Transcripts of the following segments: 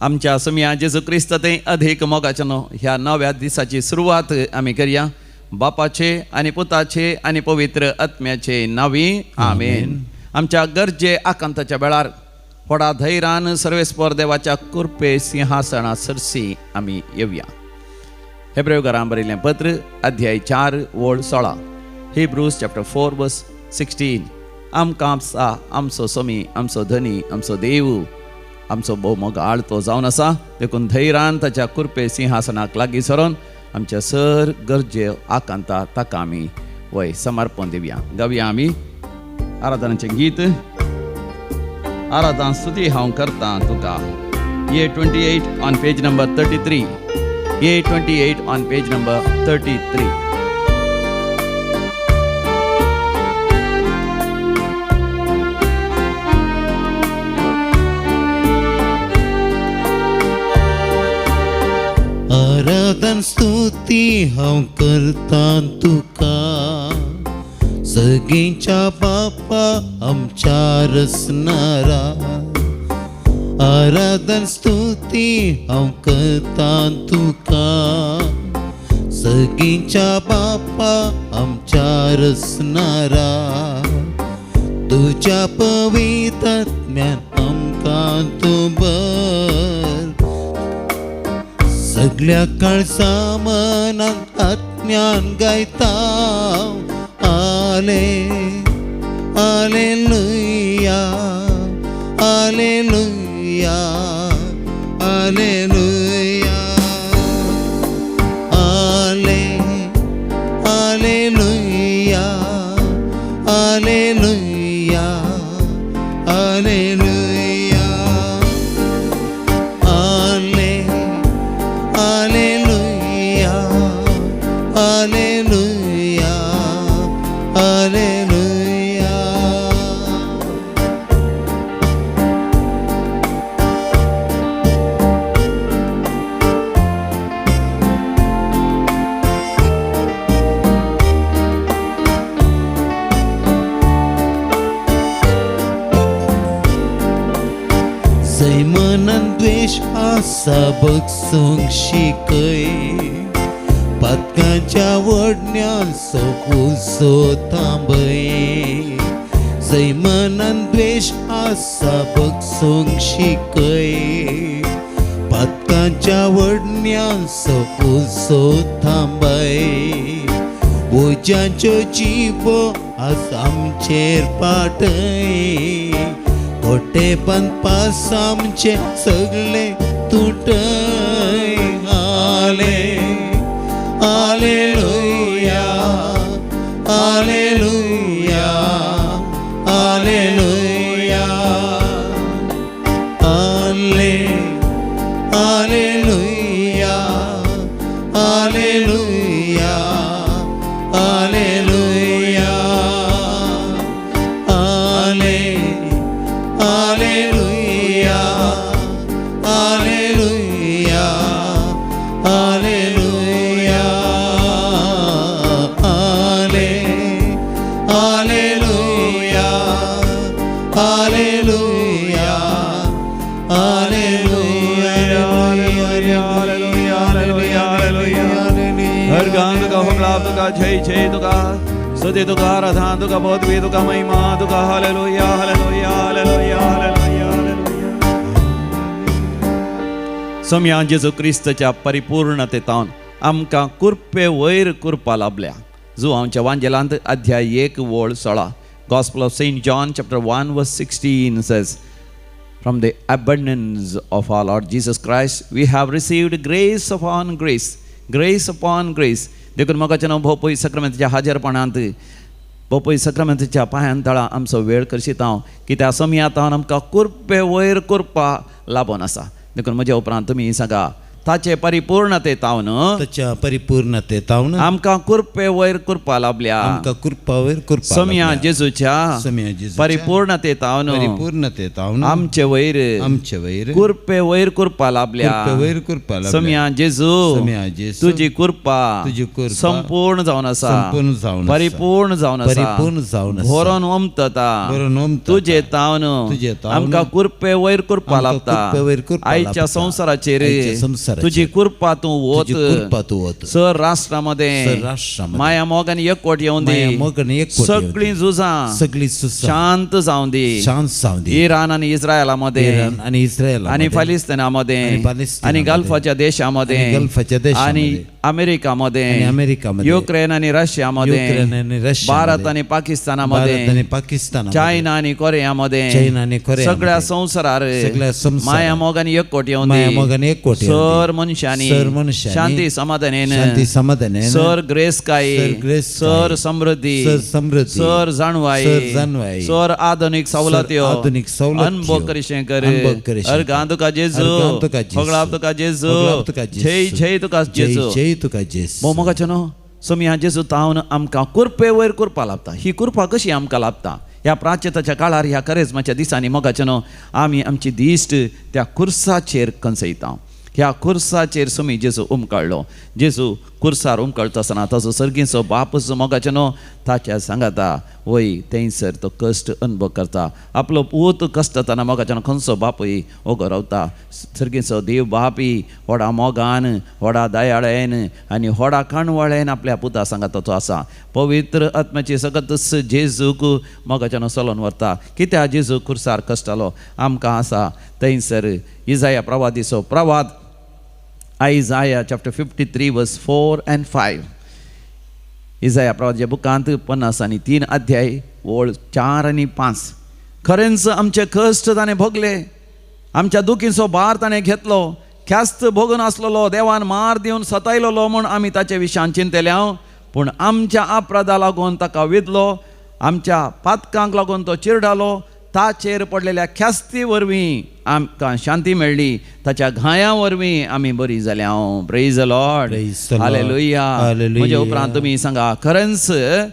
आमच्या समिया जेजू क्रिस्त ते अधिक मोगाच्यान ह्या नव्या दिसाची सुरवात आमी करया. बापाचे आनी पुताचे आनी पवित्र आत्म्याचे नावी आमेन. आमच्या गरजे आकांताच्या वेळार व्हडा धैर्यान सर्वेस्पर देवाच्या कृपे सिंहासना सरसी आमी येवया. हेब्रेवकारांक बरयल्लें पत्र अध्याय 4 वोळ 16. हिब्रूज चॅप्टर 4 वर्स 16. आमकां आमचो समी, आमचो धनी, आमचो देव, आमचो भोवमोगाळ तो जावन आसा. देखून धैर्यान ताच्या कृपे सिंहासनाक लागीं सरोन आमच्या सर गरजे आकांता ताका आमी वय समर्पण दिवया. गावया आमी आराधनाचें गीत. आराधना स्तुती हांव करता तुका. A28 on page number 33. A28 on page number 33. आराधन स्तुती हांव करता तुका, सगळींच्या बापा आमच्या रचणारा. आराधन स्तुती हांव करता तुका, सगळींच्या बापा आमच्या रचणारा. तुझ्या पवित्र आत्म्यान आमकां तूं भर, सगळ्या काळसा मनांत आत्म्यान गायता. आले हालेलुया, हालेलुया, हालेलुया. आले हालेलुया, हालेलुया, हालेलुया. आले हालेलुया, हालेलुया, हालेलुया. जय मनान द्वेष आसा बगसूंक शिकय, पातकांच्या वडण्यान सोपुसो थांबय. जय मनान द्वेष आसा बगसूंक शिकय, पातकांच्या वडण्यान सोपुसो थांबय. ओजांच्यो जिबो आज आमचेर पाटय, खोटेपण पास आमचे सगळे तुटय. आले हालेलुया, हालेलुया, हालेलुया. आले हालेलुया, हालेलुया, हालेलुया. आले हालेलुया, हालेलुया, हालेलुया. आले हालेलुया, हालेलुया, हालेलुया. हर गान तुका हुकला तुका जय जय तुका स्तुती तुका आराधना तुका पदवी तुका महिमा तुका. Hallelujah, hallelujah, hallelujah, hallelujah, hallelujah. सम्या जेजू क्रिस्तच्या परिपूर्णतेतान आमकां कृपे वयर कृपा लाभल्या. जो आमच्या वांजेलांत अध्याय 1 वोळ 16. Gospel of St. John chapter 1 verse 16 says, from the abundance of our Lord Jesus Christ we have received grace upon grace, grace upon grace. देखून मोगाच्या भोवपळी सक्रामेंताच्या हाजीरपणांत भोवपळी सक्रामेंताच्या पांयां तळा आमचो वेळ करशीत हांव, कित्याक समियातान आमकां कृपे वयर कृपा लाभून आसा. देखून म्हज्या उपरांत तुमी सांगा, ताचे परिपूर्णते तावन ताच्या परिपूर्णतेतावन आमकां कुरपे वयर कुरपा लाभल्या आमकां कृपा वयर कृपा सोम्या लाभल्या. जेजूच्या सोम्या जेजूच्या परिपूर्णते तावन परिपूर्णतेतावन आमचे वयर आमचे वयर कुरपे वयर कुरपा लाभल्या कृपे वयर कृपा लाभल्या. सोम्या जेजू सोम्या जेजू तुझी कृपा तुजी कृपा संपूर्ण जावन आसा संपूर्ण जावन आसा. परिपूर्ण जावन आसा परिपूर्ण जावन आसा. भरून ओमतता भरून ओमतता. तुझे तावन तुजे तावन आमकां कुरपे वयर कुरपा आमकां लाभता कुरपे वयर कृपा आयच्या लाभता. संवसाराचेर आयच्या संवसाराचेर तुझी कृपा तूं ओत तुजी कृपा तू वत सर राष्ट्रामध्ये सर राष्ट्रामध्ये माया मोगान एकवट येवन माया दी मोगान एकवट येवन दी. सगळीं झुजां सगळी सुसा शांत जावन दी शांत जावन दी. इराण आणि इस्रायलामध्ये इराण आणि इस्रायल आणि फालिस्तीनामध्ये आणि फालिस्तीनामध्ये आणि गल्फाच्या देशामध्ये आणि गल्फाच्या देशामध्ये आणि अमेरिकामध्ये आणि अमेरिकामध्ये युक्रेन आणि रशियामध्ये युक्रेन आणि रशियामध्ये भारत आणि पाकिस्तानामध्ये भारत आणि पाकिस्तान चायना आणि कोरियामध्ये चायना आणि कोरियामध्ये सगळ्या संवसारार सगळ्या संवसारार माया मोगान एकवट येवन माया दी. मोगान एकवट येवन दी. सर मनशांनी सर मनशांनी शांती समाधानेन शांती समाधानेन सर ग्रेस काय सर ग्रेस सर काय. समृद्धी सर समृद्धी सर जाणवाई सर जाणवाई. सर आधुनिक सवलत्यो आधुनिक सवलत्यो. अनुभव करिशें कर अनुभव करिशें कर. अर्गां तुका जेजू अर्गां तुका जेजू. होगळां तुका जेजू होगळां तुका जेजू. जय जय तुका जेजू जय तुका जेजू. मोगाचें न्हू सोम्या जेजू तावन आमकां कुरपे वयर कुरपा लाभता ही कुरपा कशी आमकां लाभता ह्या प्राच्यताच्या काळार ह्या करेजमाच्या दिसांनी मोगाचें न्हू आमी आमची दिश्ट त्या कुर्साचेर कंसयता ह्या कुर्साचेर सोमी जेजू उमकळ्ळो जेजू कुर्सार उमकळटा आसतना ताचो सर्गीचो बापूच मोगाचें न्हू ताच्या सांगाता वय थंयसर तो कश्ट अनुभव करता आपलो पूत कश्टताना मोगाचें खंयचो बापूय ओगो रावता सर्गीचो देव बापी व्हडा मोगान व्हडा दयाळेन आनी व्हडा काणवळेन आपल्या पुता सांगाताचो आसा पवित्र आत्म्याची सगत जेजूक मोगाचें चलोन व्हरता कित्याक जेजू कुर्सार कश्टालो आमकां आसा थंयसर इजाया प्रवादीचो प्रवाद Isaiah chapter 53 verse 4 and 5 इजाया प्रवादीच्या बुकांत 50 आणि 3 अध्याय ओळ 4 आणि 5 खरेंच आमचे कश्ट ताणें भोगले आमच्या दुखीचो भार ताणें घेतलो ख्यास्त भोगून आसलेलो देवान मार दिवन सतायलो म्हूण आमी ताचे विशयान चिंतल्या पूण आमच्या अपराधा लागून ताका विधलो आमच्या पातकांक लागून तो चिरडालो ताचेर पडलेल्या ख्यास्ती वरवीं आमकां शांती मेळ्ळी ताच्या घायां वरवीं आमी बरी जाल्या praise the Lord Praise the Lord. Hallelujah Hallelujah. म्हजे उपरांत तुमी सांगा खरेंच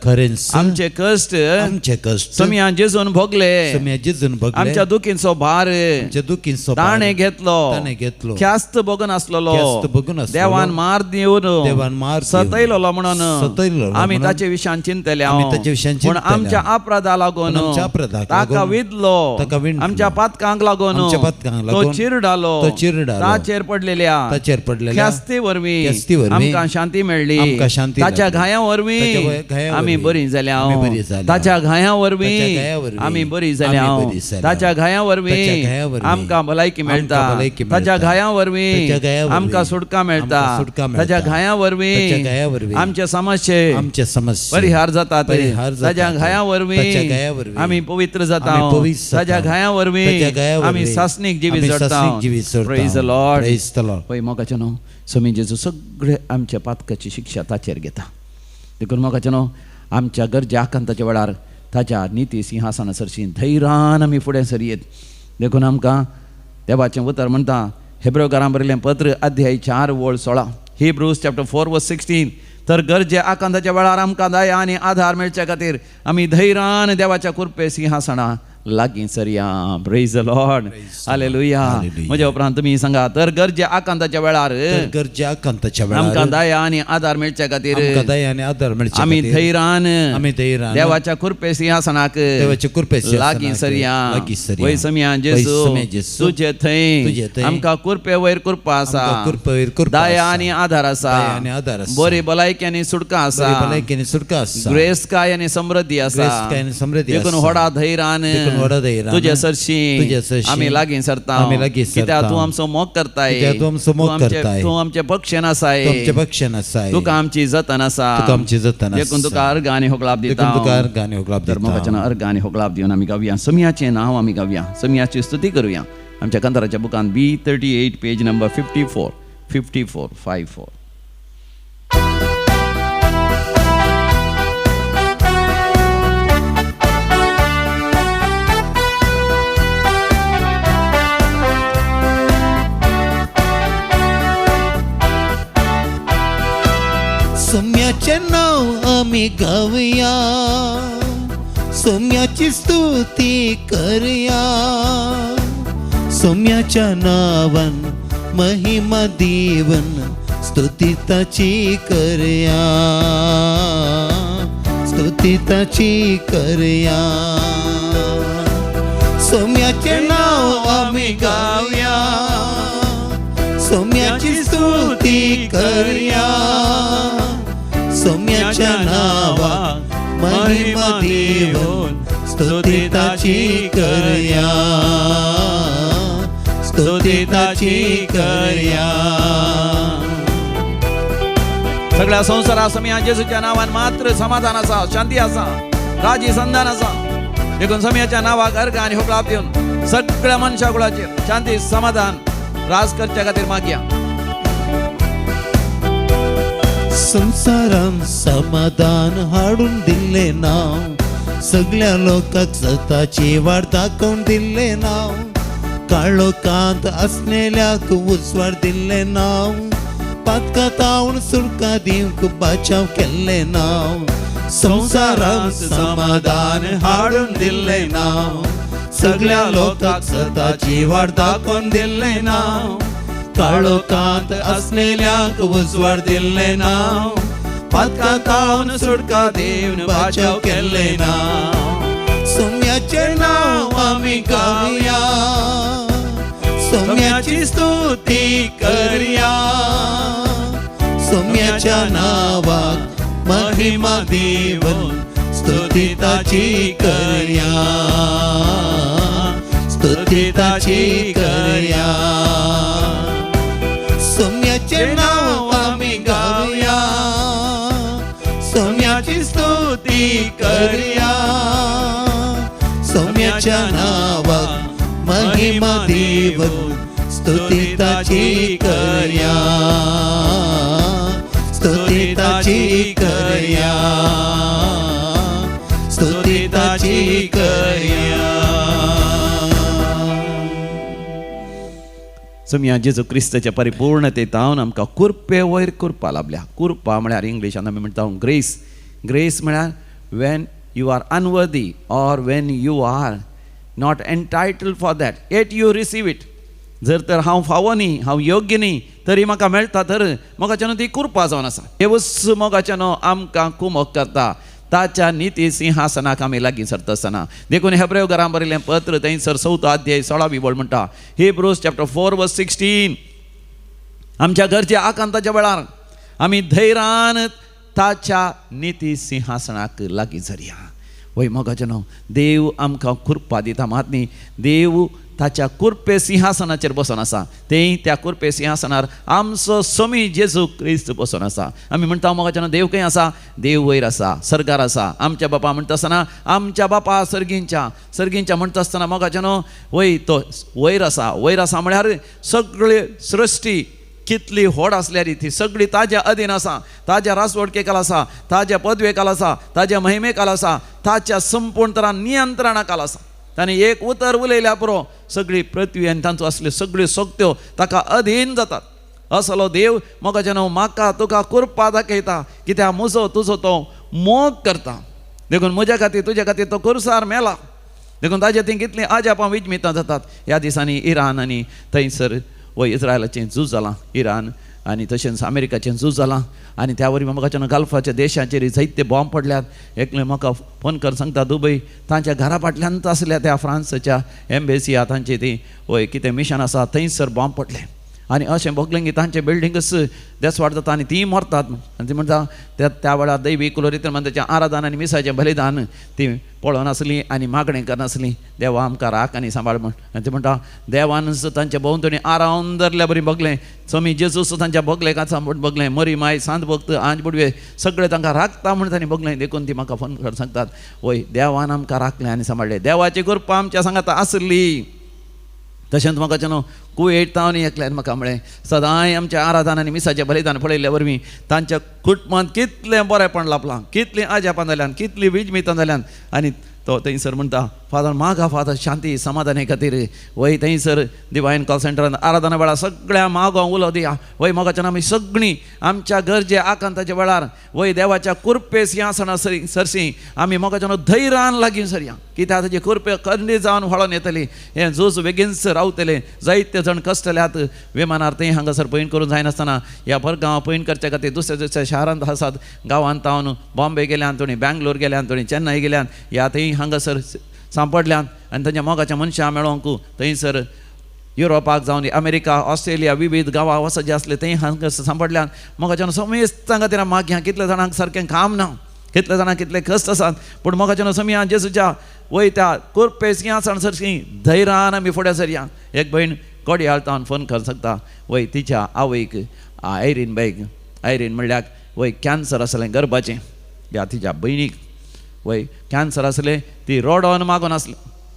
खरेंच आमचे कश्ट आमचे कश्ट सोम्या जेजून भोगले सोम्या जेजून भोगले आमच्या दुखीचो भार आमच्या दुखीचो भार ताणें घेतलो ताणें घेतलो ख्यास्त भोगून आसलेलो ख्यास्त भोगून आसलेलो. देवान मार दिवन देवान मार दिवन सतयलो म्हणून सतयलो आमी म्हणून ताचे विशयान चिंतल्या आमी ताचे विशयान पूण चिंतल्या. आमच्या अपराधा लागून पूण आमच्या अपराधाक ताका लागून विधलो ताका विंडलो. आमच्या पातकांक लागून आमच्या पातकांक तो लागून चिरडालो तो चिरडालो. ताचेर पडलेल्या ताचेर पडलेल्या ख्यास्ती वरवीं ख्यास्ती वरवीं आमकां शांती मेळ्ळी आमकां शांती ताच्या मेळ्ळी. घायां वरवीं ताच्या घायां आमी वरवीं बरी जाल्या आमी बरी जाल्या. ताच्या घायां ताच्या वरवीं घायां वरवीं आमी बरी जाल्या आमी बरी जाल्या. ताच्या घायां ताच्या वरवीं घायां वरवीं आमकां भलायकी मेळटा आमकां भलायकी ताच्या मेळटा. घायां वरवीं ताच्या घायां वरवीं आमकां सुटका मेळटा आमकां सुटका मेळटा. ताच्या घायां ताच्या घायां वरवीं वरवीं आमचे समस्ये आमचे समस्या परिहार जातात परिहार जातात. ताच्या घायां ताच्या वरवीं घायां वरवीं आमी पवित्र जाता आमी पवित्र जाता. ताच्या घायां ताच्या वरवीं घायां आमी वरवीं सासणीक जिवीत आमी जगता सासणीक जिवीत जगता. Praise the Lord Praise the Lord. पळय मोगाचें न्हू सोमी जेजू सगळे आमच्या पातकाची शिक्षा ताचेर घेता देखून मोगाचें न्हू आमच्या गरजा आकांताच्या वेळार ताच्या निती सिंहासना सरशी धैर्यान आमी फुडें सरयेत देखून आमकां देवाचें उतर म्हणटा हेब्रेकारांक बरयलें पत्र अध्याय 4 ओळ 16 Hebrews chapter 4 verse 16 तर गरजे आकांताच्या वेळार आमकां दया आनी आधार मेळचे खातीर आमी धैर्यान देवाच्या कृपे सिंहासना लागीं सरया प्रेज द लॉर्ड हालेलुया म्हज्या उपरांत तुमी सांगा तर गरजे आकांताच्या वेळार तर गरजे आकांताच्या वेळार आमकां दया आनी आधार मेळचे खातीर आमकां दया आनी आदार मेळचे आमी खातीर धैर्यान आमी धैर्यान देवाच्या कृपे सिंहासनाक देवाचे कृपे सिंहासनाक लागीं सरया लागीं सरया. वय समया वय जेजू समया जेजू. तुजे थंय तुजे थंय आमकां कृपे वयर कृपा आसा आमकां कृपे वयर कृपा दया आसा. आनी आधार आसा दया आनी आधार आसा. बरी भलायकी आनी सुटका आसा बरी भलायकी सुटका आसा ग्रेस काय आनी समृद्धी आसा ग्रेस काय आनी समृद्धी देखून आसा. व्हडा धैर्यान देखून व्हडा धैर्यान तुजे सरशी तुजे सरशी आमी लागीं सरता आमी लागीं सरता. कित्याक तूं आमचो मोग करताय कित्याक तूं आमचो मोग करताय. तूं आमचे पक्षेन आसाय तुमचे भक्षण आसाय तुका आमची जतन आसा तुका आमची जतन आसा. देखून तुका अर्घ आनी होगलाप दिता देखून तुका अर्घ आनी होगलाप दिता. धर्मवचन अर्घ आनी होगलाप दिवन आमी गावया समयाचें नांव आमी गावया समयाची स्तुती करुया आमच्या कंताराच्या बुकान B38 पेज नंबर 54 सौम्याचे नाव आम्ही गाऊया, सौम्याची स्तुती करूया. सौम्याच्या नावान महिमा देवन स्तुती ताची करूया, स्तुती ताची करूया. सौम्याचे नाव आम्ही गाऊया, सौम्याची स्तुती करूया. सौम्याच्या नावा महिमा देवन स्तुती ताची करूया, स्तुती ताची करूया. सगळ्या संसारा समया जेजूच्या नावान मात्र समाधान असा, शांती असा, राजी संधान असा. देखून समयाच्या नावाक अर्घ आणि होकळाप दिवन सगळ्या मनशाकुळाचेर शांती समाधान राज करच्या खातीर मागया. संसारान समाधान हाडून दिले नाव, सगळ्या लोकांक स्वताची वाट दाखवून दिले नाव. काळोखांत असलेल्याक उजवाड दिले नाव, पातकातावून सुटका दिवंक बचाव केले नाव. संसारान समाधान हाडून दिले नाव, सगळ्या लोकांक स्वताची वाट दाखवून दिले नाव. काळोखांत असलेल्याक उजवाड दिले नाव, पातकातावून सुटका दिवन बचाव केले नाव. सौम्याचे नाव आम्ही गाऊया, सौम्याची स्तुती करूया. सौम्याच्या नावाक महिमा देवन स्तुती ताची करूया, स्तुती ताची करूया. सौम्याचे नाव आम्ही गाऊया, सौम्याची स्तुती करूया. सौम्याच्या नावाक महिमा देवन स्तुती ताची करूया, स्तुती ताची करूया, स्तुती ताची करूया. समया जेजू क्रिस्ताच्या परिपूर्णतेत हांव आमकां कुरपे वयर कुरपा लाभल्या. कुरपा म्हळ्यार इंग्लिशान आमी म्हणटा ग्रेस. ग्रेस म्हळ्यार when you are unworthy or when you are not entitled for that at you receive it. जर तर हांव फावो न्ही, हांव योग्य न्ही, तरी म्हाका मेळटा तर मोगाच्यान ती कुरपा जावन आसा. देवूच मोगाच्यान आमकां कुमक करता. ताच्या निती सिंहासनाक आमी लागीं सरता आसतना. देखून हेब्रेव घरां बरयलें पत्र थंयसर 4 अध्याय 16 बोल म्हणटा, हिब्रूज चॅप्टर 4:16, आमच्या घरच्या आकांताच्या वेळार आमी धैर्यान ताच्या निती सिंहासनाक लागीं झरया. वय मोगाच्यान देव आमकां कुरपा दिता. मात न्ही, देव ताच्या कुरपे सिंहासनाचेर बसून आसा. तें त्या कुरपे सिंहासनार आमचो स्वामी जेजू क्रिस्त बसून आसा. आमी म्हणटा मोगाच्यान देव खंय आसा? देव वयर आसा, सर्गार आसा. आमच्या बापा म्हणटा आसतना आमच्या बापा सर्गींच्या म्हणटा आसतना मोगाच्यान वय तो वयर आसा. वयर आसा म्हळ्यार सगळे सृश्टी कितली व्हड आसल्यार ती सगळी ताज्या अधीन आसा, ताज्या रासवडकेकाल आसा, ताज्या पदवेकाल आसा, ताज्या महिमेकाल आसा, ताच्या संपूर्ण तरान नियंत्रणाकाल आसा. ताणें एक उतर उलयल्या पुरो सगळी पृथ्वी आनी तांचो असल्यो सगळ्यो शक्त्यो ताका अधीन जातात. असलो देव मोगाच्यान म्हाका तुका कुरपा दाखयता, कित्याक म्हजो तुजो तो मोग करता. देखून म्हज्या खातीर तुज्या खातीर तो कुरसार मेला. देखून ताजे थंय कितलीं आजापां विजमितां जातात. ह्या दिसांनी इराण आनी थंयसर इस्रायलाचें झूज जालां. इराण आनी तशेंच अमेरिकाचें झूज जालां. आनी त्या वरी म्हाका गल्फाच्या देशाचेर जायते बॉम्ब पडल्यात. एकले म्हाका फोन कर सांगता दुबय तांच्या घरा फाटल्यानच आसल्या त्या फ्रांसच्या एम्बेसी आहा तांची ती कितें मिशन आसा थंयसर बॉम्ब पडले. आनी अशें भोगलें की तांचे बिल्डिंगच देसवाड जाता आनी तीं मरतात. आनी ती म्हणटा त्या वेळार दैवीक कुलोरित्याच्या आराधन आनी मिसाचें बलिदान ती पळोवनासलीं आनी मागणें करनासलीं. देवा आमकां राख आनी सांबाळ म्हण. आनी ती म्हणटा देवानच तांच्या भोंवतणी आरावन धरल्या बरी भोगलें. स्वामी जेजूस तांच्या भोगले कांचा म्हूण भोगलें. मरी माय सांत भक्त आंज बुडवे सगळे तांकां राखता म्हूण तांणी भोगलें. देखून ती म्हाका फोन कर सांगतात वय देवान आमकां राखलें आनी सांबाळलें. देवाची कृपा आमच्या सांगात आसली. तशेंच म्हाका कुवेट तावनी एकल्यान म्हाका म्हळें सदांय आमच्या आराधन आनी मिसाचें बलिदान पळयल्ल्या वरवीं तांच्या कुटुंबांत कितलें बरेंपण लाभलां, कितलीं आजापां जाल्यान, कितलीं विजमितां जाल्यान. आनी तो थंयसर म्हणटा फादर मागा फादर शांती समाधाना खातीर वय थंयसर डिवायन कॉल सेंटरान आराधना वेळार सगळ्या मागो उलो दिया वय मोगाच्यान आमी सगळीं आमच्या गरजे आकांताच्या वेळार वय देवाच्या कुरपे सिंहासना सरसी आमी मोगाच्यान धैर्यान लागीं सरया कित्याक ताजे कुरपे खंडी जावन वळोन येतली हें झूज बेगीनच रावतले जायते जण कश्टल्यात विमानार थंय हांगासर पयण करून जायनासतना ह्या भरगांव पयण करचे खातीर दुसऱ्या दुसऱ्या शारांत आसात गांवांत तावन बॉम्बे गेल्यान थोडी बँगलोर गेल्यान थोडी चेन्नई गेल्यान ह्या थंय हांगासर सांपडल्यान आनी तांच्या मोगाच्या मनशां मेळोंक थंयसर युरोपाक जावन अमेरिका ऑस्ट्रेलिया विविध गांवां वचत जे आसले थंय हांगासर सांपडल्यान मोगाच्यान समेस्तां खातीर मागया कितले जाणांक सारकें काम ना कितले जाणांक कितले कश्ट आसात पूण मोगाच्यान समिया जेजूच्या वय त्या कुरपे सिंहासन सरसी धैर्यान आमी फुडें सरया एक भयण कोडी हालतावन फोन कर सकता वय तिच्या आवयक आयरीन बायक आयरीन म्हणल्यार वय कॅन्सर आसलें गर्भाचें ह्या तिच्या भयणीक वय कॅन्सर आसलें ती रोडोन मागून आसली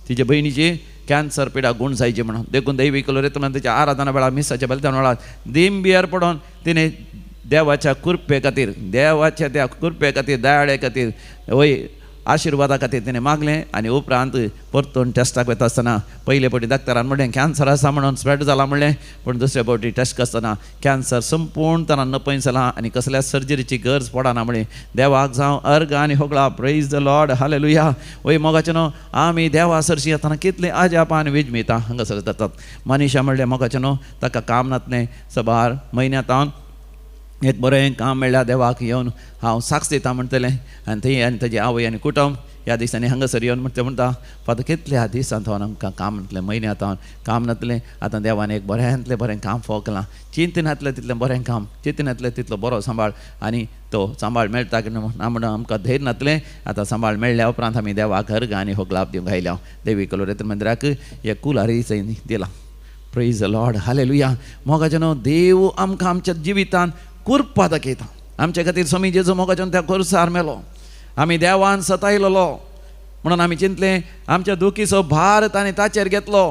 तिचे भयणीची कॅन्सर पिडा गूण जायची म्हणून देखून दैवीक रेतून तिच्या आराधना वेळार मिसाच्या बलिदान वेळार दिमबियर पडोवन तिणें देवाच्या कुरपे खातीर देवाच्या त्या कुरपे खातीर दयाळे खातीर वय आशिर्वादा खातीर तिणें मागलें आनी उपरांत परतून टेस्टाक वता आसतना पयले फावटी डाक्टरान म्हणलें कॅन्सर आसा म्हणून स्प्रेड जाला म्हणलें पूण दुसऱ्या फावटी टेस्ट करतना कॅन्सर संपूर्ण तरान नपय जालां आनी कसल्या सर्जरीची गरज पडना म्हणलें देवाक जावं अर्ग आनी होगळा प्रेज द लॉर्ड हालेलुया वय मोगाचें न्हू आमी देवा सरशी येतना कितले आजापान विजमिता हांगासर जातात मनीशा म्हणलें मोगाचें न्हू ताका काम नातलें सबार म्हयन्यांतावन एक बरें काम मेळ्ळ्यार देवाक येवन हांव साक्ष दिता म्हणटलें आनी थंय आनी ताजी आवय आनी कुटुंब ह्या दिसांनी हांगासर येवन म्हणटा फादर कितल्या दिसांत आमकां काम नातलें म्हयन्यांत काम नातलें आतां देवान एक बऱ्यांतलें बरें काम फाव केलां चिंतन नातलें तितलें बरें काम चिंतन नातलें तितलो बरो सांबाळ आनी तो सांबाळ मेळटा ना म्हणून आमकां धैर्य नातलें आतां सांबाळ मेळ्ळ्या उपरांत आमी देवाक अर्ग आनी हो लाभ दिवंक आयल्या देवी कलोरेत्र मंदिराक हे कुलारी दिलां प्रेज द लॉर्ड हालेलुया मोगाचें न्हू देव आमकां आमच्या जिवितांत कुरपा दाखयता आमचे खातीर स्वामी जेजू मोगाच्यान त्या कुरसार मेलो आमी देवान सतायलोलो म्हणून आमी चिंतलें आमच्या दुखीचो भार ताणें ताचेर घेतलो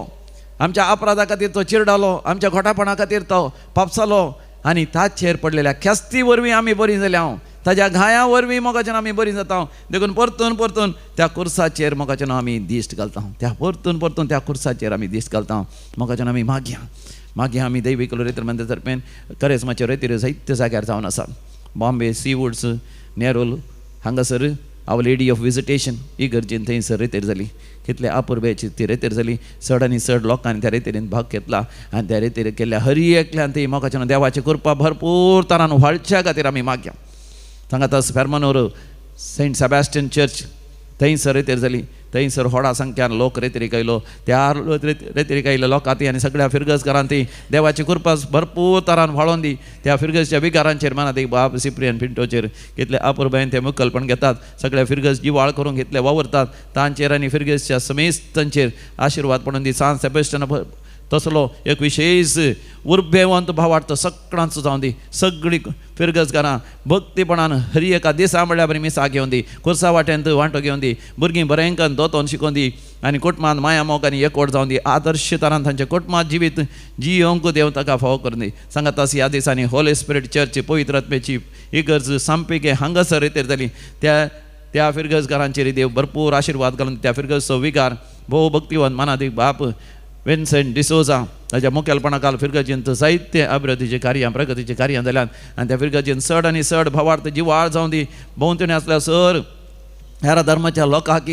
आमच्या अपराधा खातीर तो चिरडालो आमच्या खोटापणा खातीर तो पापसालो आनी ताचेर पडलेल्या ख्यास्ती वरवीं आमी बरीं जाल्या ताज्या घाया वरवीं मोगाच्यान आमी बरीं जाता देखून परतून परतून त्या कुर्साचेर मोगाच्यान आमी दिश्ट घालता त्या परतून परतून त्या कुर्साचेर आमी दिश्ट घालता मोगाच्यान आमी मागीं आमी दैवीक रेत्र मंदिर तर्फेन करेस्माचे रेतीर जायत्यो जाग्यार जावन आसात बॉम्बे सी वुड्स नेरूल हांगासर आवर लेडी ऑफ विजिटेशन इगर्जेन थंयसर रेतेर जाली कितले अपुर्बेची ती रेतेर जाली चड आनी चड लोकांनी त्या रेतेरीन भाग घेतला आनी त्या रेतेर केल्ल्या हरी एकल्यान ती मोगाच्यान देवाची कृपा भरपूर तरान व्हाळच्या खातीर आमी मागया सांगात फेर्मानोर सेंट सेबॅस्टियन चर्च थंयसर रेतेर जाली थंयसर व्हडा संख्यान लोक रेतेरीक आयलो त्या रेतेरीक आयिल्ल्या लोकां ती आनी सगळ्या फिरगसकारांक ती देवाची कृपा भरपूर तरान व्हाळोवन दी त्या फिरगसच्या विकारांचेर मानात एक बाब सिप्रियन पिंटोचेर कितले अपुर्बायेन ते मुखेलपण घेतात सगळ्या फिरगस जिवाळ करून घेतले वावरतात तांचेर आनी फिरगसच्या समेस्तांचेर आशिर्वाद पडून दी सान सेबॅस्टियन तसलो एक विशेष उर्बेवंत भावार्थ सगळ्यांचो जावन दी सगळीं फिरगसकारां भक्तीपणान हरी एका दिसा म्हणल्यार बरी मिसा घेवन दी कुर्सा वाट्यांत वांटो घेवन दी भुरगीं बरेंकन दोतोन शिकोवन दी आनी कुटुंबांत माया मोग आनी एकवट जावन दी आदर्श तरान तांचें कुटुंबांत जिवीत जियोंक देव ताका फाव करून दी सांगात तस ह्या दिसांनी होली स्पिरीट चर्च पवित्र आत्मेची इगर्ज सामपेके हांगासर रेतेर जाली त्या फिरगसकारांचेर देव भरपूर आशिर्वाद घालून त्या फिरगसचो विकार भोव भक्तिवंत मानादीक बाप विन्सेंट डिसोजा ताच्या मुखेलपणा काल फिरगजींत जायते अभिवृद्धीचे कार्यां प्रगतीचे कार्यां जाल्यात आनी त्या फिरगजीन चड आनी चड भावार्थ जिवाळ जावन दी भोंवतणी आसल्या सर हेर धर्माच्या लोकांक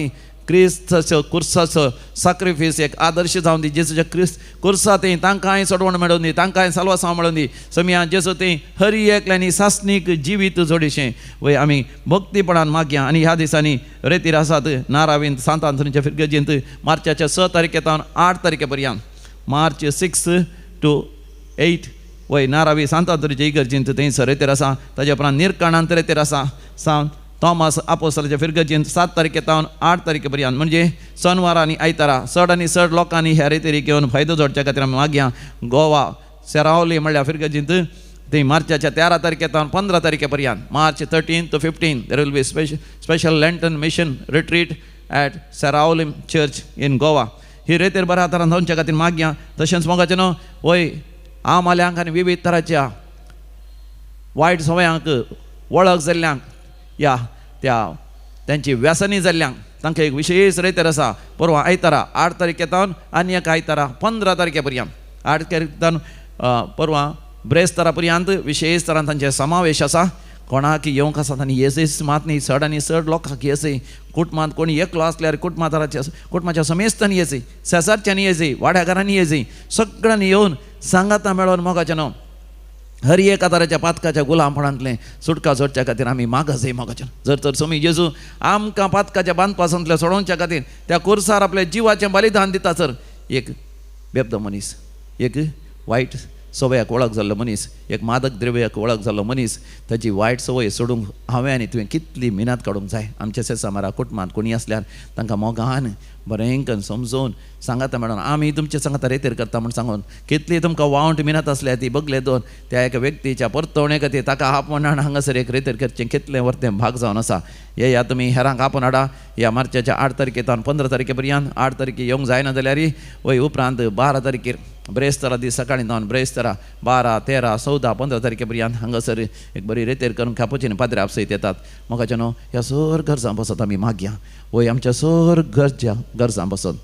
क्रिस्ताचो कुर्साचो सॅक्रिफीस एक आदर्श जावन दी जेजूच्या कुर्सा ती तांकांय सोडवण मेळोवन दी तांकांय साल्वासांव मेळोवन दी समिया जेजू ती हरी एकल्यानी सासनीक जिवीत जोडीशें वय आमी भक्तीपणान मागया आनी ह्या दिसांनी रेतीर आसात नारावींत सांत आंतोनीच्या फिरगजींत मार्चाच्या 6 तारखेतावन 8 तारखे पर्यंत मार्च 6 to 8 वय नारावी सांत आंतोनीच्या इगर्जींत थंयसर रेतीर आसा ताज्या उपरांत निरकाणांत रेतीर आसा सांत थॉमस आपोस्तलाच्या फिरगजींत 7 तारखेतावन 8 तारखे पर्यंत म्हणजे शनवार आनी आयतारा चड आनी चड लोकांनी ह्या रेतेरी घेवन फायदो जोडच्या खातीर आमी मागया गोवा सेरावली म्हणल्यार फिरगजींत थंय मार्चाच्या 13 तारखेतावन 15 तारखे पर्यंत March 13 to 15 there will be special Lenten mission retreat at Seraulim church in Goa ही रेतेर बऱ्या तरान जावच्या खातीर मागया तशेंच मोगाचें न्हू वय आमाल्यांक आनी विविध तरांच्या वायट सवयांक वळख जाल्ल्यांक या त्या त्यांची व्यसनी जाल्ल्यांक तांकां एक विशेष रेतेर आसा परवा आयतारा 8 तारखेतावन आनी एक आयतारा 15 तारखे पर्यंत 8 तारखेतावन परवा ब्रेस्तारा पर्यंत विशेष तरान तांचे समावेश आसा. कोणाक येवंक आसा तांणी येसय मात न्ही चड आनी चड लोकांक येसय कुटुंबांत कोणी एकलो आसल्यार कुटुंबाच्या समेस्तान येसय सेसारच्यांनी येसय वाड्याकारांनी येसय सगळ्यांनी येवन सांगाता मेळोन मोगाचें न्हू हर एक आदाराच्या पातकाच्या गुलामपणांतले सुटका सोडच्या खातीर आमी मागसय मोगाचें. जर तर सोमी जेजू आमकां पातकाच्या बांदपासून सोडोवच्या खातीर त्या कोर्सार आपल्या जिवाचें बलिदान दिता सर एक बेबदो मनीस एक वायट सवयाक वळख जाल्लो मनीस एक मादक द्रव्याक वळख जाल्लो मनीस ताची वायट सवय सोडूंक हांवें आनी तुवें कितली मिनत काडूंक जाय. आमच्या सेसामारा कुटुंबांत कोणी आसल्यार तांकां मोगान बरें करून समजोवन सांगाता मेळोन आमी तुमच्या सांगाता रेतेर करता म्हूण सांगून कितली तुमकां वावंट मिनत आसल्या ती बगले दोन त्या एका व्यक्तीच्या परतवणे खातीर ताका आपणान हांगासर एक रेतेर करचें कितलें वर्तें भाग जावन आसा. हे या तुमी हेरांक आपण हाडा. ह्या मार्चाच्या 8 तारखेतावन 15 तारखे पर्यंत 8 तारखे येवंक जायना जाल्यार वय उपरांत 12 तारखेर ब्रेस्तारा दीस सकाळीं जावन ब्रेस्तारा 12, 13, 14, 15 तारखे पर्यंत हांगासर एक बरी रेतेर करून कापुचीन पाद्रे आपसयत येतात. म्हाका न्हू ह्या सर गरजां बसत आमी मागया वय आमच्या सर गरजां बसत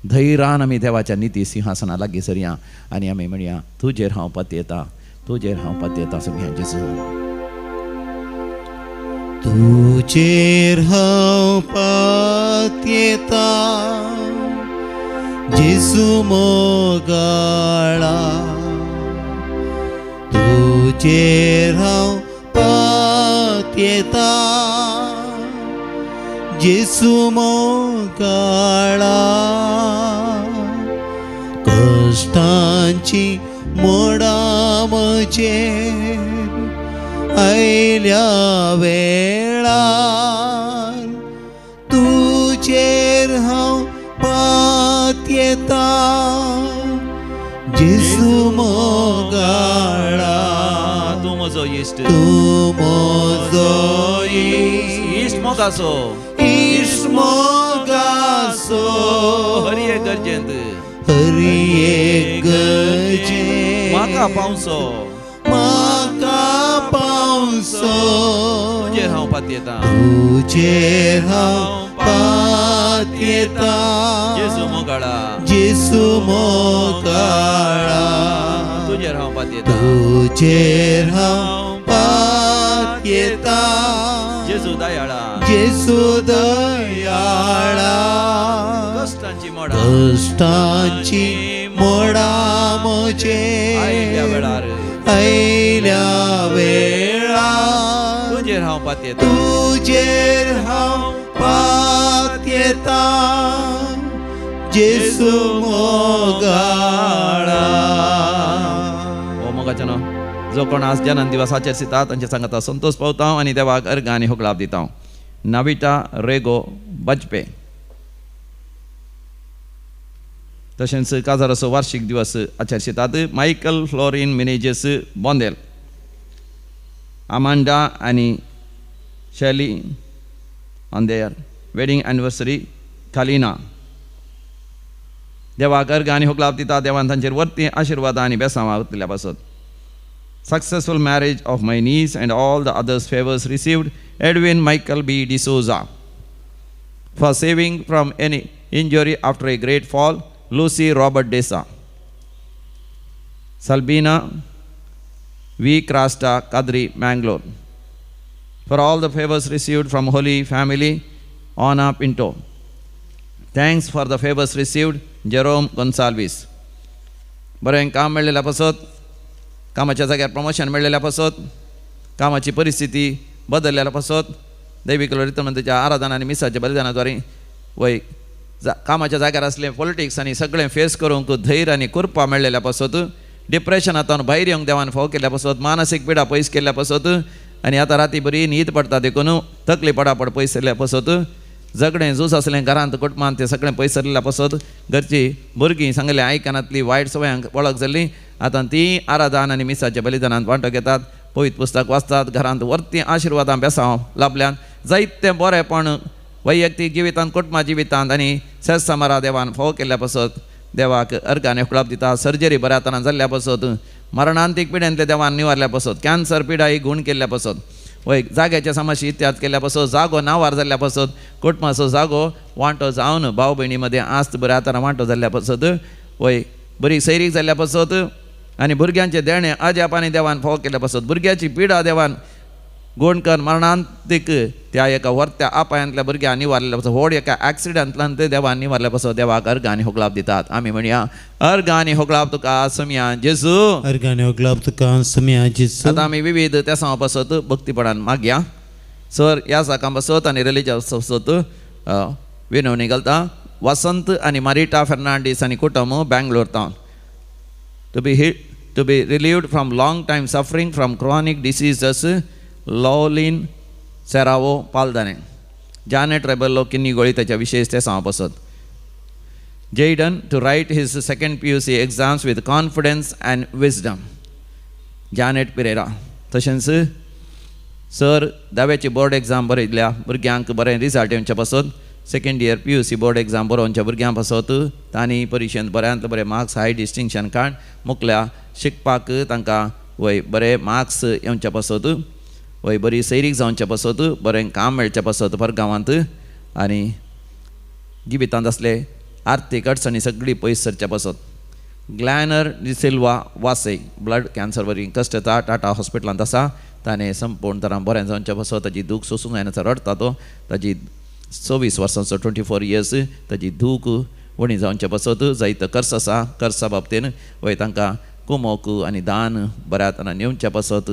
धैर्यान आमी देवाच्या निती सिंहासना लागीं सरया आनी आमी म्हणया तुजेर हांव पातयेता तुजेर हांव पातयेता सगळ्यां जेजू. तुजेर हांव पातयेता जेजू मोगाळा तुजेर हांव पातयेता जेजू मोगाळा कश्टांची मोडां म्हजेर आयल्या वेळार तुजेर हांव पातयेता जेजू मोगाळा तूं म्हजो इश्ट तूं म्हजो इश्ट मोगासो इश्ट मोगासो हरी एक गरजेंत हरी एक गरजेंत म्हाका पावसो तुजेर हांव पातयेता तुजेर हांव पातयेता जेजू मोगाळा जेजू मोगाळा तुजेर हांव पातयेता तुजेर हांव पातयेता जेजू दयाळा जेजू दयाळा कश्टांची मोडां कश्टांची मोडां आयल्या म्हजेर वेळार आयल्या वेळार तुजेर हांव पातयेता तुजेर हांव पातयेता जेजू मोगाळा. हो मोगाचें न्हू जो कोण आज जन्म दिवसाचेर सिता तांचे सांगाता संतोष पावता आनी देवाक अर्घ आनी होगलाप दिता. नाविटा रेगो बजपे तशेंच काजाराचो वार्षिक दिवस आचरतात. मायकल फ्लोरीन मिनेजेस बोंदेल आमांडा आनी Shelly on their wedding anniversary Kalina देवाक अर्घ आनी होगलाप दिता. देवान तांचेर वर्ती आशिर्वाद आनी बेसांवां उरतल्या पासत. Successful marriage of my niece and all the others favors received. Edwin Michael B. D'Souza. For saving from any injury after a great fall, Lucy Robert Desa. Salbina V. Krasta Kadri, Mangalore. For all the favors received from Holy Family, Anna Pinto. Thanks for the favors received, Jerome Gonsalves. बरें काम मेळ्ळेल्या पासत कामाच्या जाग्यार promotion मेळ्ळेल्या पासत कामाची परिस्थिती बदललेल्या पासत दैवीक रितमंताच्या आराधना आनी मिसाच्या बलिदानाद्वारे वय कामाच्या जाग्यार असले पॉलिटिक्स आनी सगळें फेस करूंक धैर्य आनी कृपा मेळ्ळेल्या पासत डिप्रेशनांतून भायर येवंक देवान फाव केल्ल्या पासत मानसीक पिडा पयस केल्ल्या पासत आनी आतां राती बरी न्हीद पडटा देखून तकली पडापड पयस केल्ल्या पासत झगडें झूज असलें घरांत कुटुंबांत तें सगळें पयसरलेल्या पासत घरचीं भुरगीं सांगलें आयकनातली वायट सवयांक वळख जाल्ली आतां ती आराधन आनी मिसाच्या बलिदानांत वांटो घेतात पवित्र पुस्तक वाचतात घरांत वर्ती आशिर्वादां बेसांव लाभल्यान जायतें बरेंपण वैयक्तीक जिवितांत कुटुंबा जिवितांत आनी सेज समारा देवान फाव केल्ल्या पासत देवाक अर्घान एकळाप दिता. सर्जरी बऱ्या तरान जाल्ल्या पासत मरणांतीक पिड्यांतले देवान निवारल्या पासत कॅन्सर पिडा ही गूण केल्ल्या पासत वय जाग्याच्या समस्या इत्याद केल्या पासून जागो नावार जाल्ल्या पासून कुटुंबाचो जागो वांटो जावन भाव भयणी मध्ये आस्त बरें आतां वांटो जाल्ल्या पासून वय बरी सैरीक जाल्ल्या पासून आनी भुरग्यांचे देणे अजापानी देवान फावो केल्या पासून भुरग्याची पिडा देवान गोंडकर मरणांतीक त्या एका व्हरत्या आपायांतल्या भुरग्यां निवारल्या पासून व्हड एका ऍक्सिडेंटलान ते देवान निवारल्या पासून देवाक अर्घ आनी होगलाप दितात आमी म्हणया अर्घ आनी होगलाप तुका समया जेजू अर्गाने ओगलाप तुका समया जेजू. आता आमी विविध त्या पासत भक्तीपणान मागया सर ह्या साकां पासत आनी रिलीजियस पासत विनवणी घालता वसंत आनी मारिटा फेर्नांडीस आनी कुटुंब Bangalore town to be relieved from long time suffering from chronic diseases Lowlin Seravo Paldane Janet Rebello Kinnigoli त्याच्या विशेष ते सांगपासत Jayden to write his second PUC exams with confidence and wisdom Janet Pereira तशेंच sir दाव्याची board exam बरयल्या भुरग्यांक बरें result येवचे पासत second year PUC board exam बरोवच्या भुरग्यां पासत तांणी परिक्षेंत बऱ्यांतले बरे मार्क्स हाय डिस्टिंक्शन काड मुखल्या शिकपाक तांकां वय बरे मार्क्स येवचे पासत वय बरी सैरीक जावचे पासत बरें काम मेळचे पासत परगांवांत आनी जिवितांत असले आर्थीक अडचणी सगळी पयस सरचे पासत ग्लॅनर डिसिल्वा वासे ब्लड कॅन्सर बरी कश्ट येता टाटा हॉस्पिटलांत आसा ताणें संपूर्ण तरां बरें जावचें पासत ताजी दूख सोसूंक जायना रडटा तो ताजी 26 वर्सांचो 24 इयर्स ताजी दूख वणी जावचे पासत जायतो कर्स आसा कर्सा बाबतीन वय तांकां कुमोक आनी दान बऱ्या तरान येवचे पासत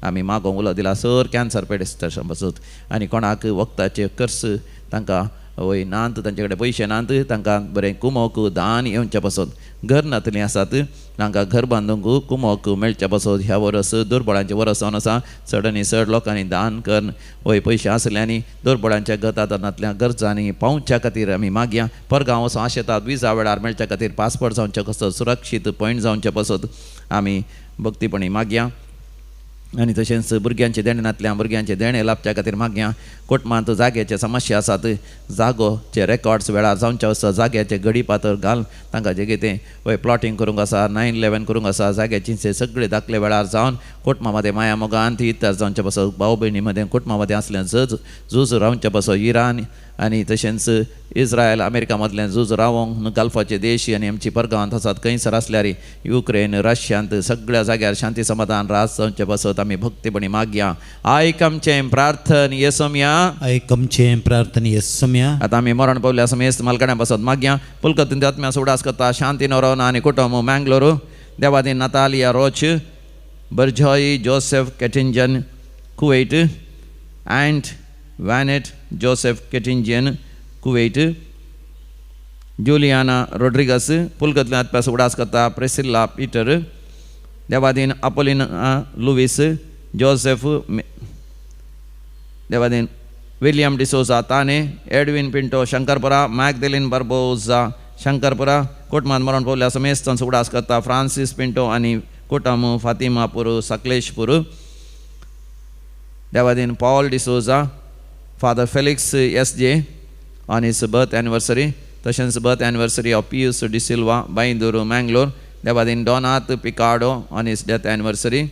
आमी मागोंक उलो दिला सर कॅन्सर पेडिस्ट्रेशन पासत आनी कोणाक वखदाचे कर्स तांकां वय नांत तांचे कडेन पयशे नांत तांकां बरें कुमोक दान येवचे पासत घर नातलीं आसात तांकां घर बांदूंक कुमोक मेळचे पासत ह्या वर्स दुर्बळांचे वर्स जावन आसा चड आनी चड लोकांनी दान करन वय पयशे आसल्यांनी दुर्बळांच्या गतांतल्या गरजांनी पावच्या खातीर आमी मागया परगांव वचूं आशेतात विजा वेळार मेळच्या खातीर पासपोर्ट जावचे पासत सुरक्षीत पॉयंट जावचे पासत आमी भक्तीपणी मागया आनी तशेंच भुरग्यांचे देणेंतल्या भुरग्यांचे देणे लाभच्या खातीर मागया कुटुंबांत जाग्याचे समस्या आसात जागोचे रेकॉर्ड्स वेळार जावचे आसा जाग्याचे गडी पातर घाल तांकां जे कितें वय प्लॉटींग करूंक आसा 9/11 करूंक आसा जाग्याचे सगळे दाखले वेळार जावन कुटुंबा मदें माया मोगान ती इतर जावचे पासत भाव भयणी मदें कुटुंबा मदें आसलें झूज रावचे पासत इराण आनी तशेंच इस्रायल अमेरिका मदलें झूज रावोंक गल्फाचे देश आनी आमची परगांवांत आसात खंयसर आसल्यार युक्रेन रशियांत सगळ्या जाग्यार शांती समाधान रास जावचे पासत आमी भक्तीपणी मागया आयक आमचें प्रार्थन येसोम्या आयक आमचें प्रार्थन येसोम्या. आतां आमी मरण पावल्या समेस्त मालकड्या पासत मागया पुलकतीन आत्म्या सुडास करता शांती नोरोना आनी कुटुंब मँगलोर देवादी नातालिया रोच बर्जॉय जोसेफ केटिंजन कुवेट अँड वॅनेट जोसेफ केटिंजियन कुवेट जुलियाना रोड्रिगस पुलकतल्या आत्म्यास उडास करता प्रेसिल्ला पीटर देवादीन अपोलिना लुईस जोसेफ देवादीन विलियम डिसोजा ताने Edwin Pinto Shankarpura Magdalene Barboza Shankarpura कुटुंबांत मरण पावल्या समेस्त उडास करता फ्रांसीस पिंटो आनी कुटुंब फातिमापूर सकलेशपूर देवादीन Paul D'Souza Father Felix S.J. on his birth anniversary, तशेंच birth anniversary of Pius De Silva, Bainduru, Mangalore. Devadin Donath Picardo on his death anniversary.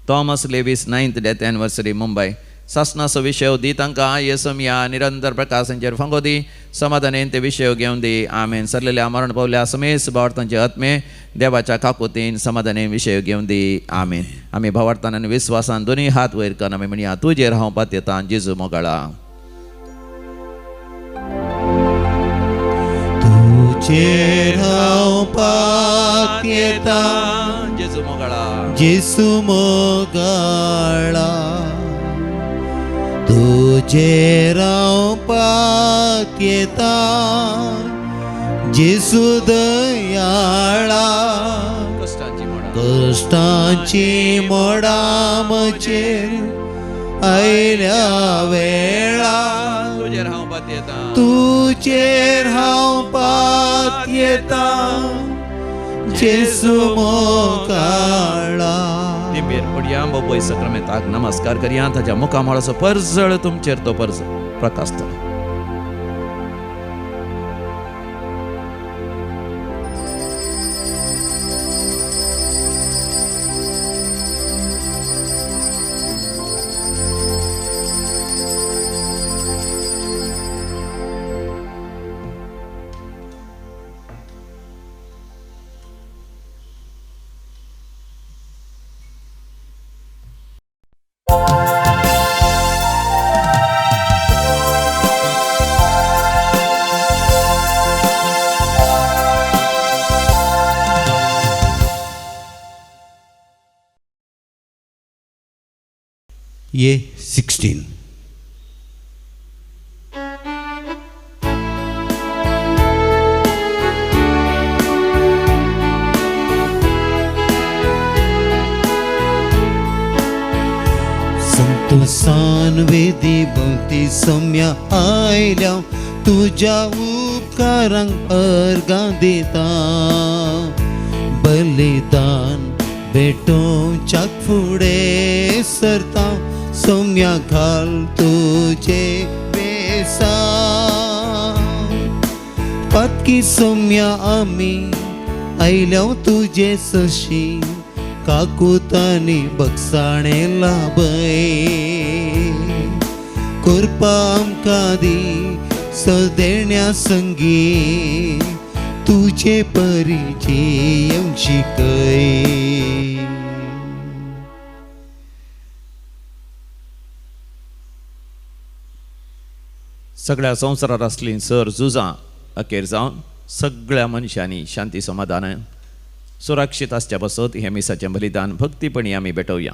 Thomas Levis 9th death anniversary, Mumbai. ससनास विषय दी तांकां येसोम्या निरंतर प्रकाशांचेर फंगोदी समाधानेन ते विषय घेवन दी आमेन. सरलेल्या मरण पावल्या समेस भावार्थांचे आत्मे देवाच्या काकुतीन समाधानेन विषय घेवन दी आमेन. आमी भावार्थान आनी विस्वासान दोनी हात वयर करून आमी म्हणया तुजेर हांव पातयेतां जेजू मोगाळा. तुजेर हांव पातयेतां जेजू मोगाळा जेजू मोगाळा. तुजेर हांव पातयेतां जेजू दयाळा. कश्टांची मोडां म्हजेर आयल्या वेळार तुजेर हांव पातयेतां तुजेर हांव पातयेतां जेजू मोगाळा. निंबेर पडया बोबोय सक्रामेंताक नमस्कार करया ताच्या मुखामळाचो परजळ तुमचेर तो परज प्रकाशतलो. ये 16. संतोषान वेदी भोवती सम्या आयल्या तुझ्या उपकारांक अर्गां दिता बलिदान भेटोवच्याक फुडें सरता सम्या घाल तुझे बेसा पातकी सम्या आमी आयल्या तुझे सशी काकुतानी बगसाणे लाभय करपा आमकां दी सदेण्या संगी तुझे परिचय शिकय. सगळ्या संवसारांत असली सर झुजां अखेर जावन सगळ्या मनशांनी शांती समाधानान सुरक्षीत आसच्या बसत हे मिसाचें बलिदान भक्तीपणी आमी भेटोवया.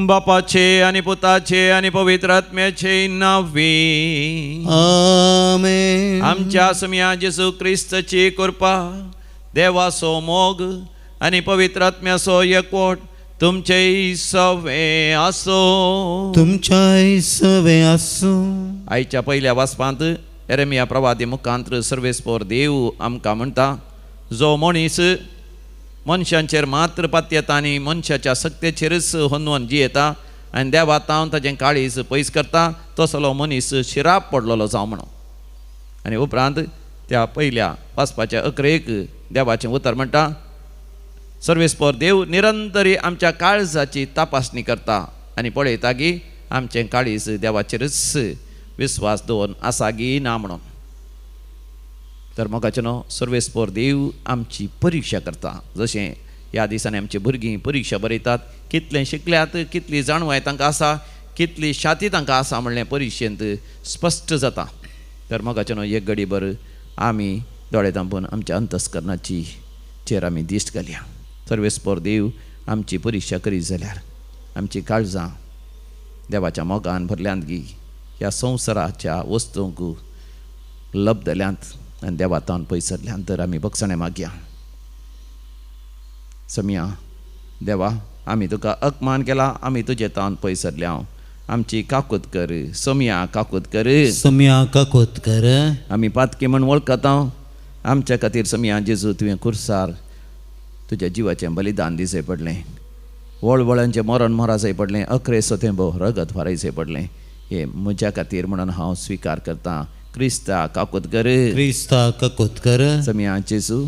बापाचे आनी पुताचे आनी पवित्र आत्म्याचे नांवे आमेन. आमच्या सम्या जेसू क्रिस्ताची कृपा देवाचो मोग आनी पवित्र आत्म्याचो एकवट तुमचे सवे आसो. तुमच्या सवे आसो. आयच्या पयल्या वाचपांत एरेमिया प्रवादी मुखांत्र सर्वेस्पोर देव आमकां म्हणटा, जो मनीस मनशांचेर मात्र पातयेता आनी मनशाच्या सक्तेचेरच होनवन जियेता आनी देवा तावन ताचें काळीज पयस करता तसलो मनीस शिराप पडलेलो जावं म्हणून. आनी उपरांत त्या पयल्या वाचपाच्या अकरेक देवाचें उतर म्हणटा, सर्वेस्पोर देव निरंतरी आमच्या काळजाची तपासणी करता आनी पळयता की आमचें काळीज देवाचेरच विस्वास दवरून आसा गी ना म्हणून. तर मोगाचें न्हू, सर्वेस्पोर देव आमची परिक्षा करता. जशें ह्या दिसांनी आमची भुरगीं परिक्षा बरयतात, कितलें शिकल्यात, कितली जाणवाय तांकां आसा, कितली शाती तांकां आसा म्हणलें परिक्षेंत स्पश्ट जाता. तर मोगाचें न्हू, एक घडीभर आमी दोळे धांपून आमच्या अंतस्करणाची चेर आमी दिश्ट घालया. सर्वेस्पोर देव आमची परिक्षा करीत जाल्यार आमची काळजां देवाच्या मोगान भरल्यांत गी ह्या संवसाराच्या वस्तूंक लब्धल्यांत आनी देवा तावन पयस सरल्यांत. तर आमी बगसणें मागया. सम्या देवा, आमी तुका अकमान केला, आमी तुजे तावन पयस सरल्या. आमची काकूत कर सम्या, काकूत कर सम्या, काकूत कर. आमी पातकी म्हण वळखता. आमच्या खातीर सम्या जेजू तुवें खुर्सार तुज्या जिवाचें बलिदान दिसय पडलें, वळवळ्यांचें मरण मराजय पडलें, अकरे सोतेंबो रगत फारायचें पडलें. हे म्हज्या खातीर म्हणून हांव स्विकार करता. क्रिस्ता, काकूत कर. क्रिस्ता, काकूत कर. सम्या जेजू,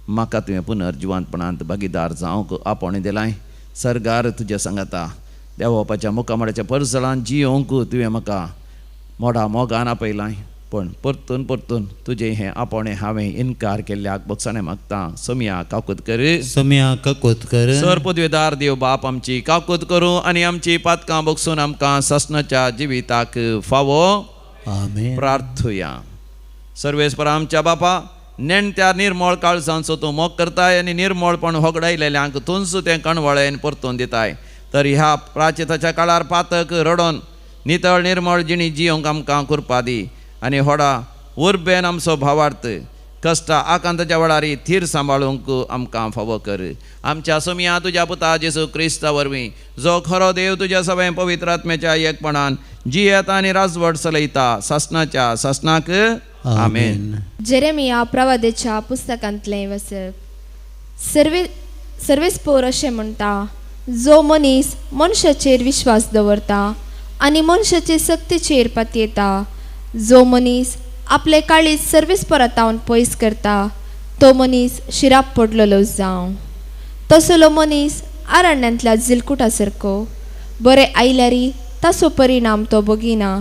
म्हाका तुवें पुनर्जिवांतपणांत भागीदार जावंक आपोवणें दिलाय. सरगार तुज्या सांगाता देवापाच्या मुखामळाच्या परसळांत जियोंक तुवें म्हाका मोडा मोगान आपयलाय. पण परतून परतून तुजें हें आपोवणें हांवें इन्कार केल्ल्याक बगसणें मागता. सम्या, काकूत कर. सम्या, काकूत कर. सर पदवेदार देव बाप आमची काकूत करूं आनी आमची पातकां बगसून आमकां ससनाच्या जिविताक फावो आमेन. प्रार्थुया. सर्वेस्पर आमच्या बापा, नेणत्या निर्मळ काळजांचो तूं मोग करताय आनी निर्मळपण होगडायलेल्यांक तुंच तें कणवळेन परतून दिताय. तर ह्या प्राचिताच्या काळार पातक रडोन नितळ निर्मळ जिणी जियोंक आमकां कृपा दी आनी व्हडा उर्बेन आमचो भावार्थ कश्टा आकांताच्या वेळारी थीर सांबाळूंक आमकां फावो कर. आमच्या सम्या तुज्या पुता जेसू क्रिस्ता वरवीं, जो खरो देव तुज्या सगळें पवित्र आत्म्याच्या एकपणान जियेता आनी राजवट चलयता ससनाच्या ससनाक आमेन. जेरेमिया प्रवादेच्या पुस्तकांतलें वचप. सर्वेस्पोर अशें म्हणटा, जो मनीस मनशाचेर विश्वास दवरता आनी मनशाचे सक्तीचेर पातयेता, जो मनीस आपले काळीज सर्वेस्परातावन पयस करता, तो मनीस शिराप पडलेलो जावं. तसलो मनीस आरण्यांतल्या जिलकुटा सारको बरें आयल्यारी ताचो परिणाम तो बगिना.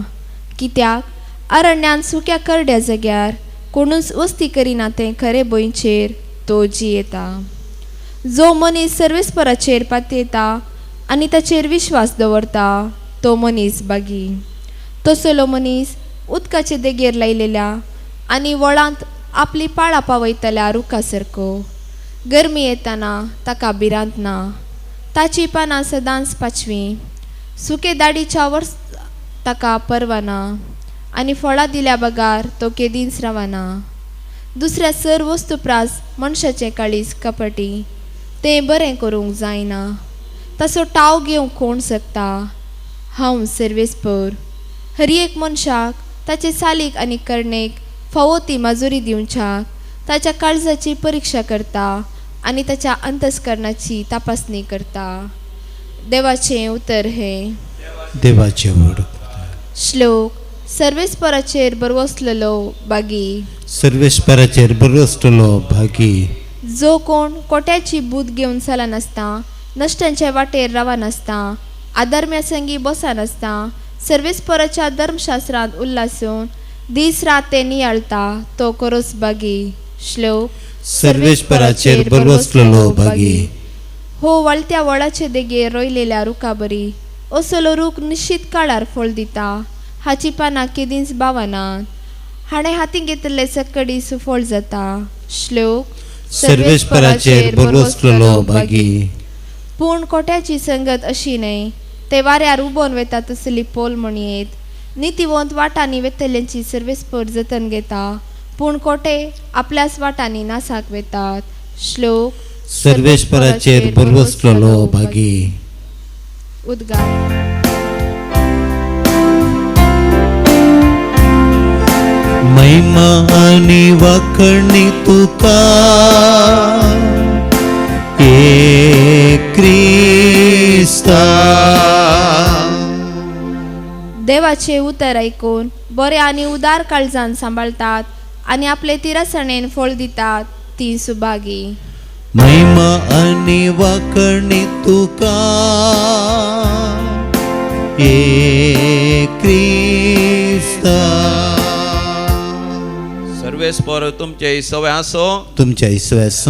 कित्याक आरण्यांत सुक्या करड्या जाग्यार कोणूच वस्ती करिना तें खरे बोंयचेर तो जियेता. जो मनीस सर्वेस्पराचेर पातयेता आनी ताचेर विश्वास दवरता तो मनीस बागी. तसलो मनीस उदकाचे देगेर लायलेल्या आनी वळांत आपली पाळां पावयतल्या रुखा सारको. गरमी येताना ताका भिरांत ना. ताची पानां सदांच पाचवीं. सुके दाडीच्या वर्स ताका परवाना. आनी फळां दिल्या बगार तो केदींच रावना. दुसऱ्या सर वस्तू प्रास मनशाचें काळीज कपटी. तें बरें करूंक जायना. ताचो टाव घेवंक कोण शकता. हांव सर्वेस्पर. हर एक मनशाक ताचे सालीक आनी कर्णेक फावो ती माजुरी दिवच्याक ताच्या काळजाची परीक्षा करता आनी ताच्या अंतस्करणाची तपासणी करता. देवाचें उतर हे. देवाचे वड. श्लोक. सर्वेस्पराचेर बरवसलेलो बागी. सर्वेस्पराचेर बरवसलेलो भागी. जो कोण कोट्याची बूद घेवन चला नासता, नश्टांच्या वाटेर रावा नासता, आधर्म्या संगी बसा नासता, सर्वेस्पराच्या धर्मशास्त्रांत उल्हासून दीस रात ते नियाळता तो खरोच बागी. श्लोक. सर्वेस्पराचेर बरवसलेलो भागी. हो वळत्या वळाचे देगेर रोयलेल्या रुखा बरी. असलो रूख निश्चित काळार फळ दिता. हाची पानां केदींच बावनात. हाणें हातीन घेतले सकडी सुफळ जाता. श्लोक. सर्वेस्पराचेर बरवसलेलो भागी. पूण कोट्याची संगत अशी न्हय. ते वाऱ्यार उबोन वेता तसली पोल म्हणयेत. नितीवंत वाटांनी वेतल्यांची सर्वेस्पर जतन घेता. पूण कोटे आपल्याच वाटांनी नासाक वेतात. श्लोक. सर्वेस्पराचेर बरवसलेलो भागी. उद्गार. महिमा आणि वाखणी तुका ये क्रिस्ता. देवाचे उतर ऐकून बरे आनी उदार काळजान सांबाळतात आनी आपले तिरासणेन फळ दितात ती सुभागी. महिमा आणि वाखणी तुका ये क्रिस्ता. सर्वेस्पर तुमचे सवय असो. तुमच्या इसव्यास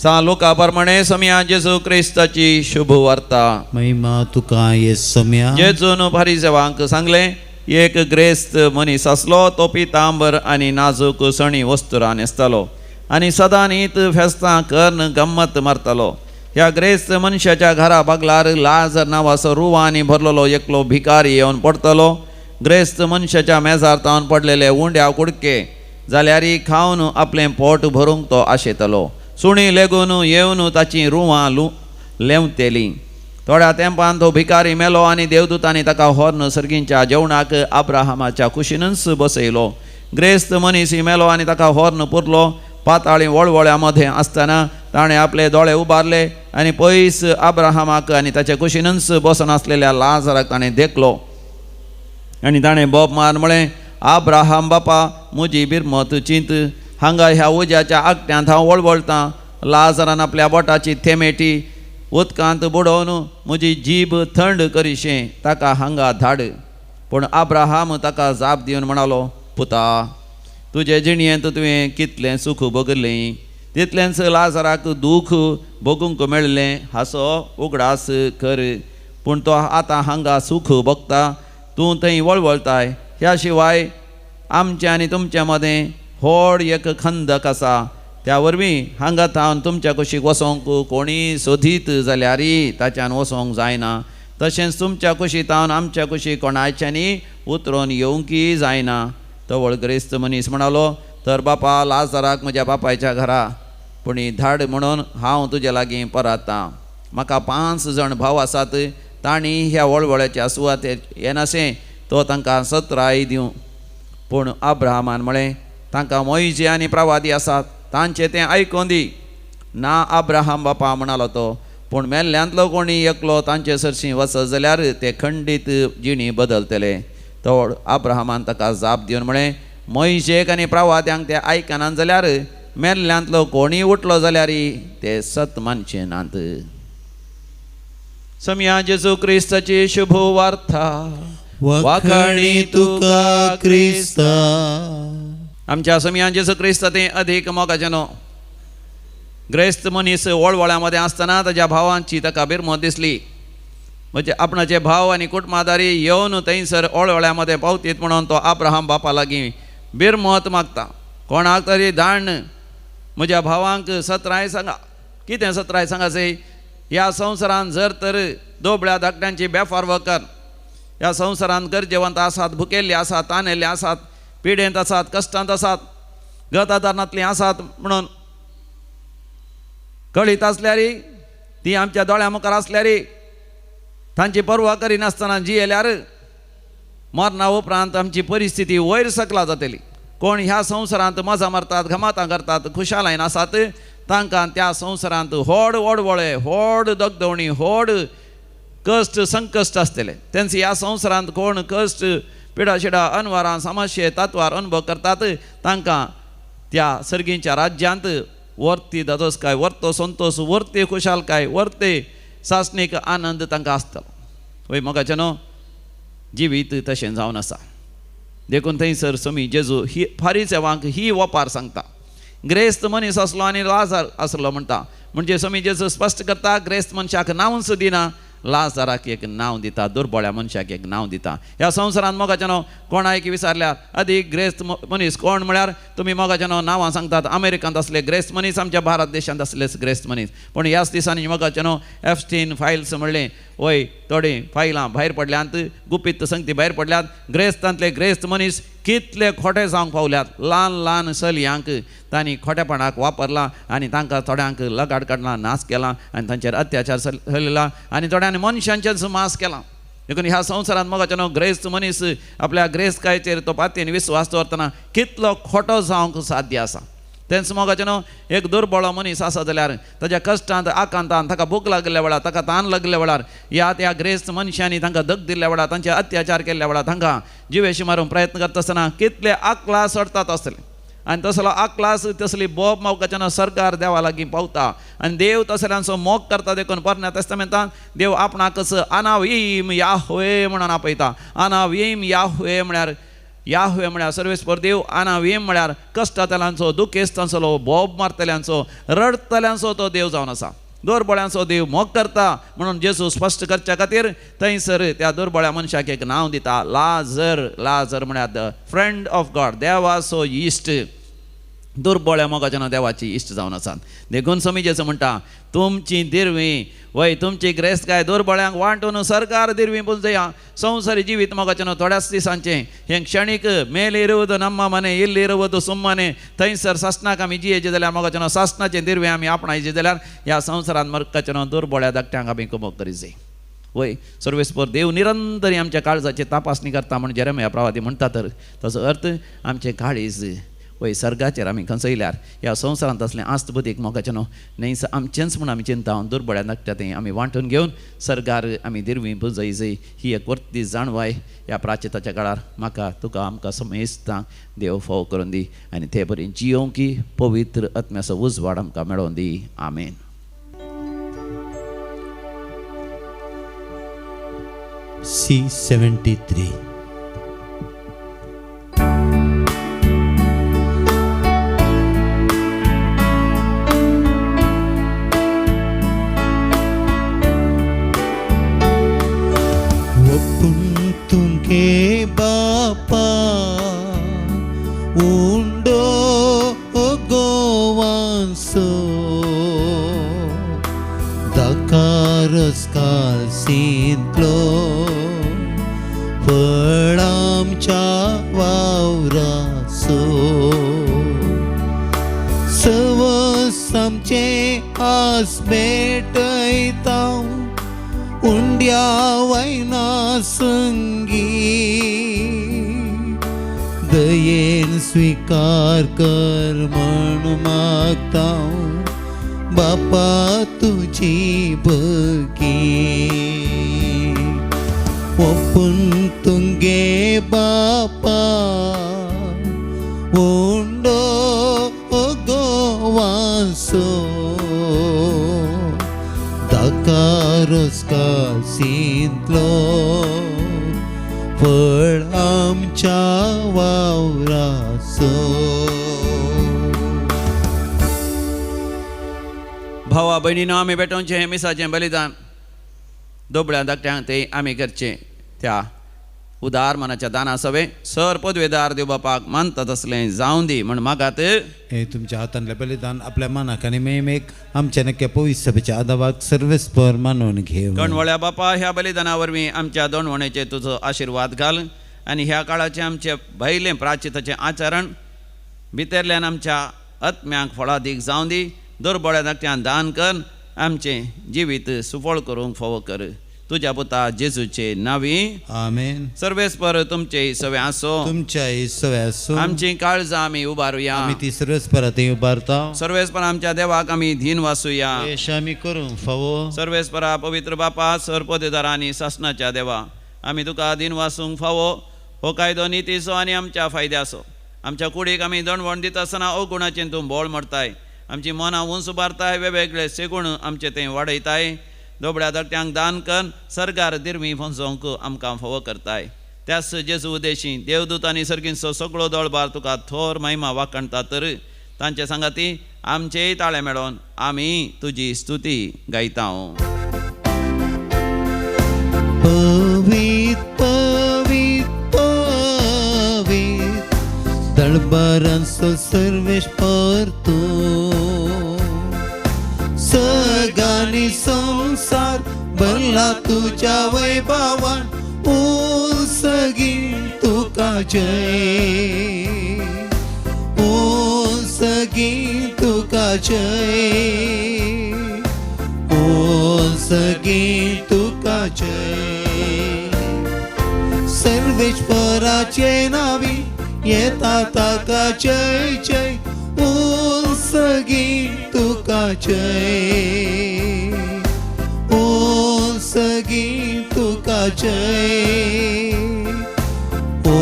सा लोकाप्रमाणे समया जेजू क्रिस्ताची शुभ वार्ता. महिमा तुका ये सम्या. जेजून फारिसेवांक सांगले, एक ग्रेस्त मनीस असलो. तो पितांबर आनी नाजूक सणी वस्तुरां न्हेसतालो आनी सदां नीत फेस्तां करून गम्मत मारतालो. ह्या ग्रेस्त मनशाच्या घरा बागलार लाजर नांवाचो रुवांनी भरलेलो एकलो भिकारी येवन पडतलो. ग्रेस्त मनशाच्या मेजार तावन पडलेले उंड्या कुडके जाल्यार खावन आपलें पोट भरूंक तो आशेतलो. सुणी लेगून येवन ताची रुवां लेवतेली. थोड्या तेंपान तो भिकारी मेलो आनी देवदूतांनी ताका हॉर्न सर्गींच्या जेवणाक अब्राहमाच्या कुशीनच बसयलो. ग्रेस्त मनीस मेलो आनी ताका हॉर्न पुरलो. पाताळी वळवळ्या मध्ये आसतना ताणें आपले दोळे उबारले आनी पयस अब्राहमाक आनी ताच्या कुशीनच बसून आसलेल्या लाजराक ताणें देखलो. आनी ताणें बोब मार म्हळें, अब्राहम बापा, म्हजी बिरमत चिंत. हांगा ह्या उज्याच्या आकट्यांत हांव वळवळटां. लाजरान आपल्या बोटाची थेमेटी उदकांत बुडोवन म्हजी जीब थंड करीशें ताका हांगा धाड. पूण अब्राहम ताका जाप दिवन म्हणालो, पुता, तुजे जिणयेंत तुवें कितलें सूख भोगलें, तितलेंच लाजराक दूख भोगूंक मेळ्ळें. हांसो उगडास कर. पूण तो आतां हांगा सूख भोगता, तूं थंय वळवळताय. ह्या शिवाय आमचे आनी तुमच्या मदें व्हड एक खंदक आसा. त्या वरवीं हांगा थावन तुमच्या कुशीक वसोंक कोणी सोदीत जाल्यार ताच्यान वसोंक जायना. तशेंच तुमच्या कुशीतावन आमच्या कुशीक कोणाच्यानी उतरोवन येवंकी जायना. तवळ ग्रेस्त मनीस म्हणालो, तर बापा, लाजराक म्हज्या बापायच्या घरा पुणी धाड म्हणून हांव तुजे लागीं परतां. म्हाका 5 जण भाव आसात. तांणी ह्या वळवळ्याच्या सुवातेर येनाशें तो तांकां 17 दिवं. पूण अब्राहमान म्हळें, तांकां मोइजे आनी प्रवादी आसात, तांचें तें आयकोन दी. ना अब्राहम बापा म्हणालो तो. पूण मेल्ल्यांतलो कोणी एकलो तांचे सरशीं वचत जाल्यार ते खंडीत जिणी बदलतले. तो अब्राहमान ताका जाप दिवन म्हळें, मोइशेक आनी प्रवाद्यांक ते आयकनात जाल्यार मेल्ल्यांतलो कोणी उठलो जाल्यार ते सत मानचे नात. समया जेजू क्रिस्ताची शुभ वार्ता. वाखाणी तुका क्रिस्ता. आमच्या समया जेजू क्रिस्त ते अधिक मोगाचें. ग्रेस्त मनीस वळवळ्यामध्ये आसतना ताच्या भावांची ताका बिरमत दिसली. म्हणजे आपणाचे भाव आणि कुटुंबादारी येवन थंयसर ओळवळ्यामध्ये पावतीत म्हणून तो अब्राहम बापा लागीं बिरमत मागता. कोणाक तरी धाडण म्हज्या भावांक सत्राय सांगा. कितें सत्राय सांगाचे? ह्या संवसारान जर तर दोबळ्या धाकट्यांची बेफारव कर. ह्या संवसारान गरजेवंत आसात, भुकेल्ले आसात, तानेल्ले आसात, पिडेंत आसात, कश्टांत आसात, गतादारणांतलीं आसात म्हणून कळीत आसल्यार ती आमच्या दोळ्या मुखार आसल्यार तांची पर्वा करिनासतना जियेल्यार मरणा उपरांत आमची परिस्थिती वयर सकला जातली. कोण ह्या संवसारांत मजा मारतात, घमातां करतात, खुशालायन आसात, तांकां त्या संवसारांत व्हड वळवळे, व्हड दगदवणी, व्हड कश्ट संकश्ट आसतले. तेंच ह्या संवसारांत कोण कश्ट पिडाशिडा अनवरां समस्ये तत्वार अनुभव करतात तांकां त्या सर्गींच्या राज्यांत वर्ती दादोसकाय, वर्तो संतोष, वर्ते खुशालकाय, वर्ते सासणीक आनंद तांकां आसतलो. वय मोगाचे न्हू, जिवीत तशें जावन आसा. देखून थंयसर समी जेजू ही फारीसेवांक ही वपार सांगता. ग्रेस्त मनीस असलो आनी लाजार आसलो म्हणटा. म्हणजे समी जेजू स्पश्ट करता, ग्रेस्त मनशाक नांवच दिना, लाजाराक एक नांव दिता, दुर्बळ्या मनशाक एक नांव दिता. ह्या संवसारांत मोगाचे न्हू कोणायक विचारल्यार अधिक ग्रेस्त मनीस कोण म्हळ्यार तुमी मोगाचे न्हू नांवां सांगतात. अमेरिकांत असले ग्रेस्त मनीस, आमच्या भारत देशांत असलेच ग्रेस्त मनीस. पूण ह्याच दिसांनी मोगाचे न्हू एफस्टीन फायल्स म्हणलें, वय थोडीं फायलां भायर पडल्यांत, गुपीत संगती भायर पडल्यात. ग्रेस्तांतले ग्रेस्त मनीस कितले खोटे जावंक पावल्यात. ल्हान ल्हान चलयांक तांणी खोटेपणाक वापरला आनी तांकां थोड्यांक लगाड काडला, नाश केला आनी तांचेर अत्याचार चलयला आनी थोड्यांनी मनशांचेच मास केला. देखून ह्या संवसारांत मोगाचे न्हू ग्रेस्त मनीस आपल्या ग्रेस्तकायेचेर तो पातयेन विस्वास दवरतना कितलो खोटो जावंक साध्य आसा. तेंच मोगाचे न्हू एक दुर्बळो मनीस आसा जाल्यार ताच्या कश्टांत आकांतांत ताका भूक लागल्या वेळार, ताका तान लागल्या वेळार, ह्या ग्रेस्त मनशांनी तांकां दग दिल्ल्या वेळार, तांचे अत्याचार केल्ल्या वेळार तांकां जिवेशी मारूंक प्रयत्न करता आसतना कितले आकला सडतात आसतले. आनी तसलो आकलास तसली बोब मोगाचे न्हू सरकार देवा लागीं पावता आनी देव तसल्यांचो मोग करता. देखून पोरण्या तेस्तामेंतांत देव आपणाकच अनावीम याह्वे म्हणून आपयता. अनावीम याह्वे म्हळ्यार सर्वेस्पर देव, अनावीम म्हळ्यार कश्टांतल्यांचो, दुखेस्तांचो, बोब मारतल्यांचो, रडतल्यांचो तो देव जावन आसा. दुर्बळ्यांचो देव मोग करता म्हणून जेजू स्पश्ट करच्या खातीर थंयसर त्या दुर्बळ्या मनशाक एक नांव दिता, लाजर. लाजर म्हळ्यार द फ्रेंड ऑफ गॉड, देवाचो इश्ट. दुर्बळ्या मोगाचे न्हू देवाची इश्ट जावन आसात. देखून समी जेजू म्हणटा, तुमची दिरवी वय तुमची ग्रेस्तकाय दुर्बळ्यांक वांटून सरकार दिरवी पुंजया. संवसारी जिवीत मोगाचे न्हू थोड्याच दिसांचें, हें क्षणीक मेलिरुವುದು ನಮ್ಮ ಮನೆ ಇಲ್ಲಿರುವುದು ಸುಮ್ಮನೆ. थंयसर सासणाक आमी जियेचे जाल्यार मोगाचे न्हू सासणाचें दिरवें आमी आपणायचें जाल्यार ह्या संवसारांत मोगाचे न्हू दुर्बळ्या धाकट्यांक आमी कुमोग करी जाय. वय सर्वेस्पर देव निरंतरी आमच्या काळजाची तपासणी करता म्हण जेरेमिया प्रवादी म्हणटा. तर ताचो अर्थ आमचें काळीज वय सर्गाचेर आमी खंचयल्यार ह्या संवसारांत असलें आस्त बुदीक मोगाचें न्हू न्हय आमचेंच म्हूण आमी चिंता दुर्बळ्या धाकट्या तें आमी वांटून घेवन सरकार आमी दिरवीं पुंजय जाय. ही एक वर्ती जाणवाय ह्या प्राचिताच्या काळार म्हाका तुका आमकां समेस्तांक देव फोव करून दी आनी ते बरें जियोंक की पवित्र आत्म्याचो उजवाड आमकां मेळोवन दी. आमेन. C73. Tunke Bapa undo gowanso dakaras kalsintlo pelamcha wauraso sawasamche asmetaitau उंड्या वैना संगी दयेन स्वीकार कर म्हण मागता बापा तुझी भगी ओपून तुंगे बापा उंडो गोवासो Dakaros kalsintlo फळ आमच्या वावराचो. भावा भयणीनो आमी भेटोवचें हें मिसाचें बलिदान दोबळ्या धाकट्यांक ते आमी करचे त्या उदार मनाच्या दाना सवे सर पदवेदार देव बापाक मानता तसलें जावं दी म्हण मागात. हे तुमच्या हातांतले बलिदान आपल्या मनाक आनी मेमेक आमच्या नक्की पवित्र सभेच्या आदावाक सर्वेस्पर मानून घेव. कणवळ्या बापा ह्या बलिदाना वरवीं आमच्या दोणवणेचे तुजो आशिर्वाद घाल आनी ह्या काळाचें आमचें भायलें प्राचिताचें आचरण भितरल्यान आमच्या आत्म्यांक फळादीक जावं दी. दुर्बळ्या धाकट्यान दान कर आमचें जिवीत सुफळ करूंक फावो कर. तुज्या पुता जेजूचे नावी आमेन. सर्वेस्पर तुमचे सवे आसो. तुमच्या सव्या सो आमची काळजां आमी उबारुया. आमी ती सर्वेस्परात उबारता. सर्वेस्पर आमच्या देवाक आमी धीन वासुया. यश आमी करूंक फावो. सर्वेस्परा पवित्र बापा सरपदेदारा आनी शासनाच्या देवा आमी तुका दिन वासूंक फावो. हो कायदो नितीचो आनी आमच्या फायद्याचो. आमच्या कुडीक आमी दणवण दिता आसतना अवगुणाचें तूं बोळ मारताय. आमची मनां उंच उबारताय. वेगवेगळे सेगूण आमचे तें वाडयताय. दोबड्या धाकट्यांक दान कर सरकार दिर्मी फसोवंक आमकां फावो करताय. त्याच जेजू उदेशी देवदूत आनी सर्गींचो सगळो दळबार तुका थोर महिमा वाखणता तर तांचे सांगाती आमचेय ताळे मेळोन आमी तुजी स्तुती गायता. पवित्र पवित्र पवित्र दळबारांचो सर्वेस्पर तूं. सगळ्यांनी संसार भरला तुझ्या वैभवान. ओ सगी तुका जय. ओ सगी तुका जय. ओ सगी तुका जय. सर्वेश्वराचे नावी येता ताका जय जय. ओ सगी तुका जय. ओ सगी तुका जय. ओ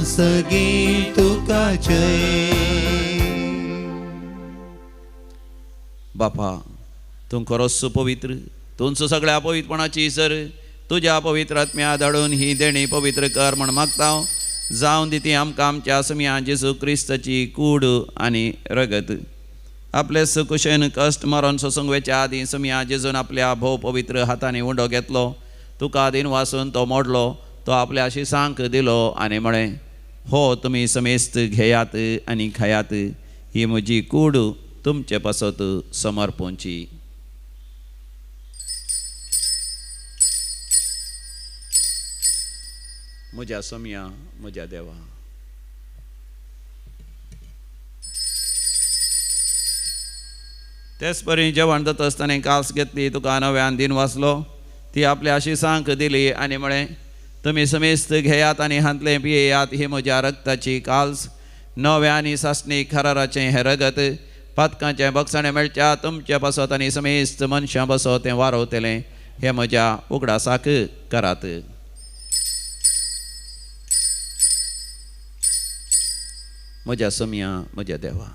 सगी तुका जय. बापा तूं खरोच पवित्र. तूंच सगळ्या पवित्रपणाची सर तुज्या पवित्र आत्म्या धाडून ही देणी पवित्र कर म्हण मागता. जावं दी ती आमकां आमच्या समिया जेजू क्रिस्ताची कूड आनी रगत. आपले सुकुशेन कश्ट मरण सोसंगवेच्या आदी समिया जेजून आपल्या भोव पवित्र हातांनी उंडो घेतलो. तुका दिन वासून तो मोडलो. तो आपल्या शिसांक दिलो आनी म्हळें हो तुमी समेस्त घेयात आनी खायात. ही म्हजी कूड तुमचे पासत समर्पोवची. म्हज्या समिया म्हज्या देवा. तेच परी जेवण जाता आसतना कास घेतली. तुका नव्यान दिन वाचलो. ती आपल्या शिसांक दिली आनी म्हळें तुमी समेस्त घेयात आनी हांतले पियेयात. ही म्हज्या रक्ताची काल्स नव्या आनी सासणीक खराराचें हें रगत. पातकांचें बक्षणें मेळच्या तुमचे पासत आनी समेस्त मनशां बसत तें वारवतलें. हें म्हज्या उगडासाक करात. म्हज्या समिया म्हज्या देवा.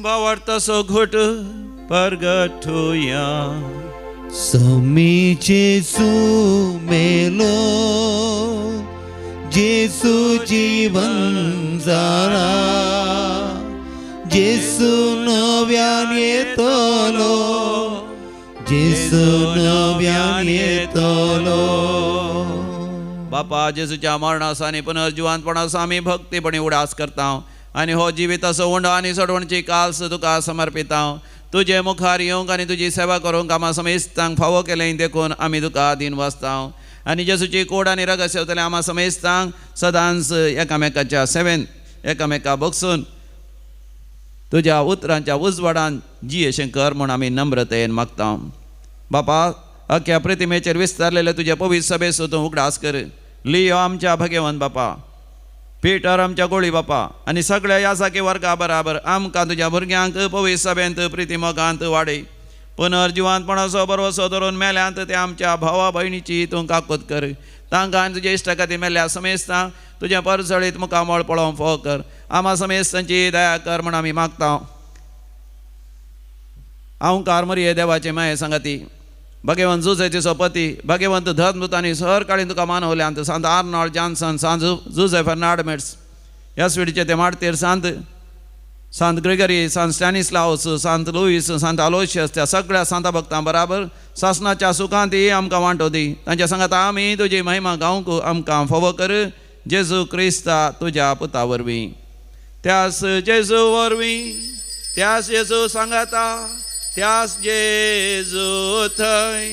बावडतासो घोट परगटुया. समी जेसू मेलो. जेसू जीवन जाला. जेसू नव्यान येतलो. जेसू नव्यान येतलो. बापा जेजूच्या मरणासा आनी पुनर्जिवांतपणासा आमी भक्तीपणी उडास करता आनी हो जिविताचो उंडो आनी सोडवणची काल्स तुका समर्पिता. तुजे मुखार येवंक आनी तुजी सेवा करूंक आम्हा समेस्तांक फावो केलें देखून आमी तुका दिन वाचता. आनी जेजूची कूड आनी रगत सेवतले आम्हा समेस्तांक सदांच एकामेकाच्या सेवेन एकामेका बगसून तुज्या उतरांच्या उजवाडान जियेशें कर म्हूण आमी नम्रतेन मागता. बापा अख्ख्या प्रतिमेचेर विस्तारलेले तुजे पवित्र सभेचो तूं उगडास कर. लियो आमच्या भगेवन बापा. पिटर आमच्या गोळी बापा आनी सगळ्या यासाकी वर्गा बराबर आमकां तुज्या भुरग्यांक पवित्र सभेंत प्रिती मोगांत वाडय. पुनर्जिवांतपणाचो बरोसो धरून मेल्यांत ते आमच्या भावा भयणीची तूं काकूत कर. तांकां आनी तुज्या इश्टा खातीर मेल्ल्या समेस्तां तुज्या परसळीत मुखामळ पळोवंक फोव कर. आम्हा समेस्तांची दया कर म्हण आमी मागता. हांवकार मरिये देवाचे माये सांगाती भगवंत जुजेचे सोपती भगवंत धर्मदूतांनी सर काळीन तुका मानवल्यांत सांत आर्नॉल्ड जॉन्सन सांत जुझे फर्नांड मेट्स ह्या स्विडीचे ते माडतेर सांत सांत ग्रेगरी, सांत स्टॅनिस्लावस, सांत लुईस, सांत आलोशियस त्या सगळ्या सांता भक्तां बराबर सासनाच्या सुखांत आमकां वांटो दी. तांच्या सांगात आमी तुजी महिमा गावंक आमकां फोव कर. जेजू क्रिस्ता तुज्या पुता वरवीं, त्यास जेजू वरवीं, त्यास जेजू सांगाता, त्यास जेजू थंय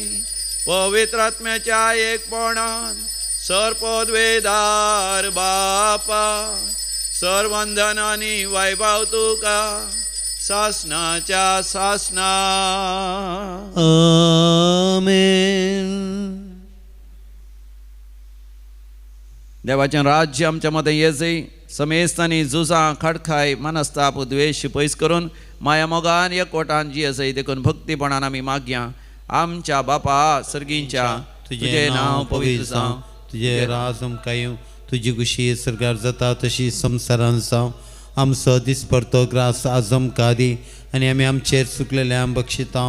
पवित्र आत्म्याच्या एकपणान सर्पद्वेदार बापा सर्वंदन आनी वैभव तुका सासनाच्या सासना. आमेन. देवाचें राज्य आमच्या मदें येजय. समेस्तांनी झुजां, खडखाय, मनस्ताप, द्वेश पयस करून माया मोगान एकवटान जी असय देखून भक्तीपणान आमी मागया. आमच्या बापा सर्गींच्या तुझे नांव पवित्र जावं, तुझे राज कायूं, तुजी कुशी सरकार जाता तशी संवसारान जावं. आमचो दिसपरतो ग्रास आज आमकां दी आनी आमी आमचेर चुकलेल्यांक बक्षिता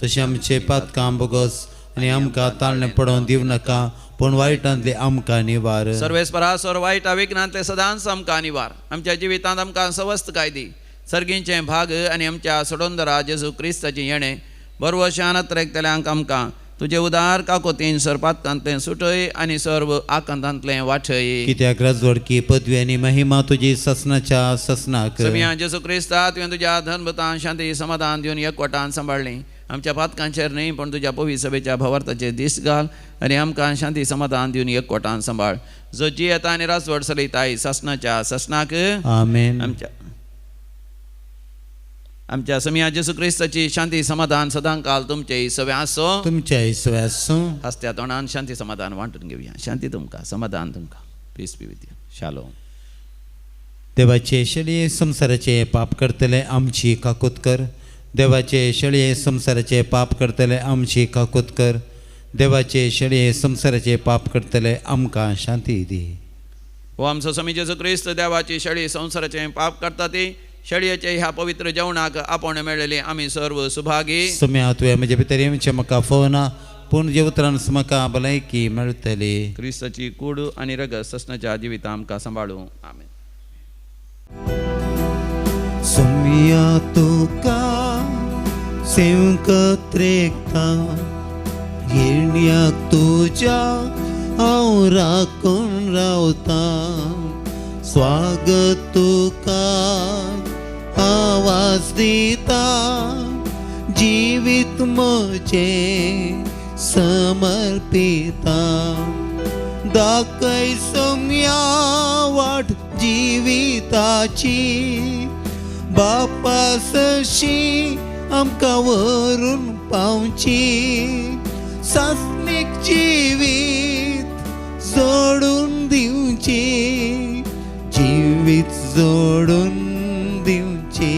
तशें आमचे पातकां बोगस आनी आमकां ताळणें पडोवन दिवं नाका पूण वायटांतले आमकां निवार. सर्वेस्परासोर वायटा विघ्नांतले सदांच आमकां निवार. आमच्या जिवितांत आमकां सवस्त काय दी. सर्गींचे भाग आनी आमच्या सोडोंदरा जेजू क्रिस्ताचें येणें बरवशान त्रेकतल्यांक आमकां तुजे उदार काकोतीन सरपातकांतलें सुटय आनी सर्व आकांतांतलें वाठय. कित्याक राजवडकी पदवी आनी महिमा तुजी ससनाच्या ससनाक. समिया जेजू क्रिस्ता तुवें तुज्या धनभतान शांती समाधान दिवन एकवटान सांबाळ्ळें. आमच्या पातकांचेर न्ही पण तुज्या पवित्र सभेच्या भवार्थाचेर दीस घाल आनी आमकां शांती समाधान दिवन एकवटान सांबाळ. जो जी येता आनी राजवड चलयताय ससनाच्या ससनाक. आमेन. आमच्या समिया जेजू क्रिस्ताची शांती समाधान सदांकाल तुमचे सवे आसो. तुमच्या इसव्यास हसत्या तोंडान शांती समाधान वांटून घेवया. शांती तुमकां, समाधान तुमकां. Peace be with you. Shalom. देवाचे शेळये संसाराचे पाप करतले आमची काकूत कर. देवाचे शेळये संसाराचे पाप करतले आमची काकूत कर. देवाचे शेळये संसाराचे पाप करतले आमकां शांती दी. हो आमचो समी जेजू क्रिस्त देवाची शेळी संसाराचे पाप करता ती शेळयेचे ह्या पवित्र जेवणाक आपण मेळलेले आमी सर्व सुभागी. सम्या तुवें म्हजे भितर येवचें म्हाका फोना पूण जेवत्रान म्हाका भलायकी मेळटली. क्रिस्ताची कूड आनी रगत ससनाच्या जिवितां आमकां सांबाळूं. आमेन. सम्या तुका सेवक त्रेकता गिरण्याक तुज्या हांव राखून रावता. स्वागत तुका आवाज दिता जिवीत म्हजें समर्पिता. दाखय सम्या वाट जिविताची बापा सशी आमकां व्हरून पावची. सासणीक जिवीत जोडून दिवची, जिवीत जोडून दिवची.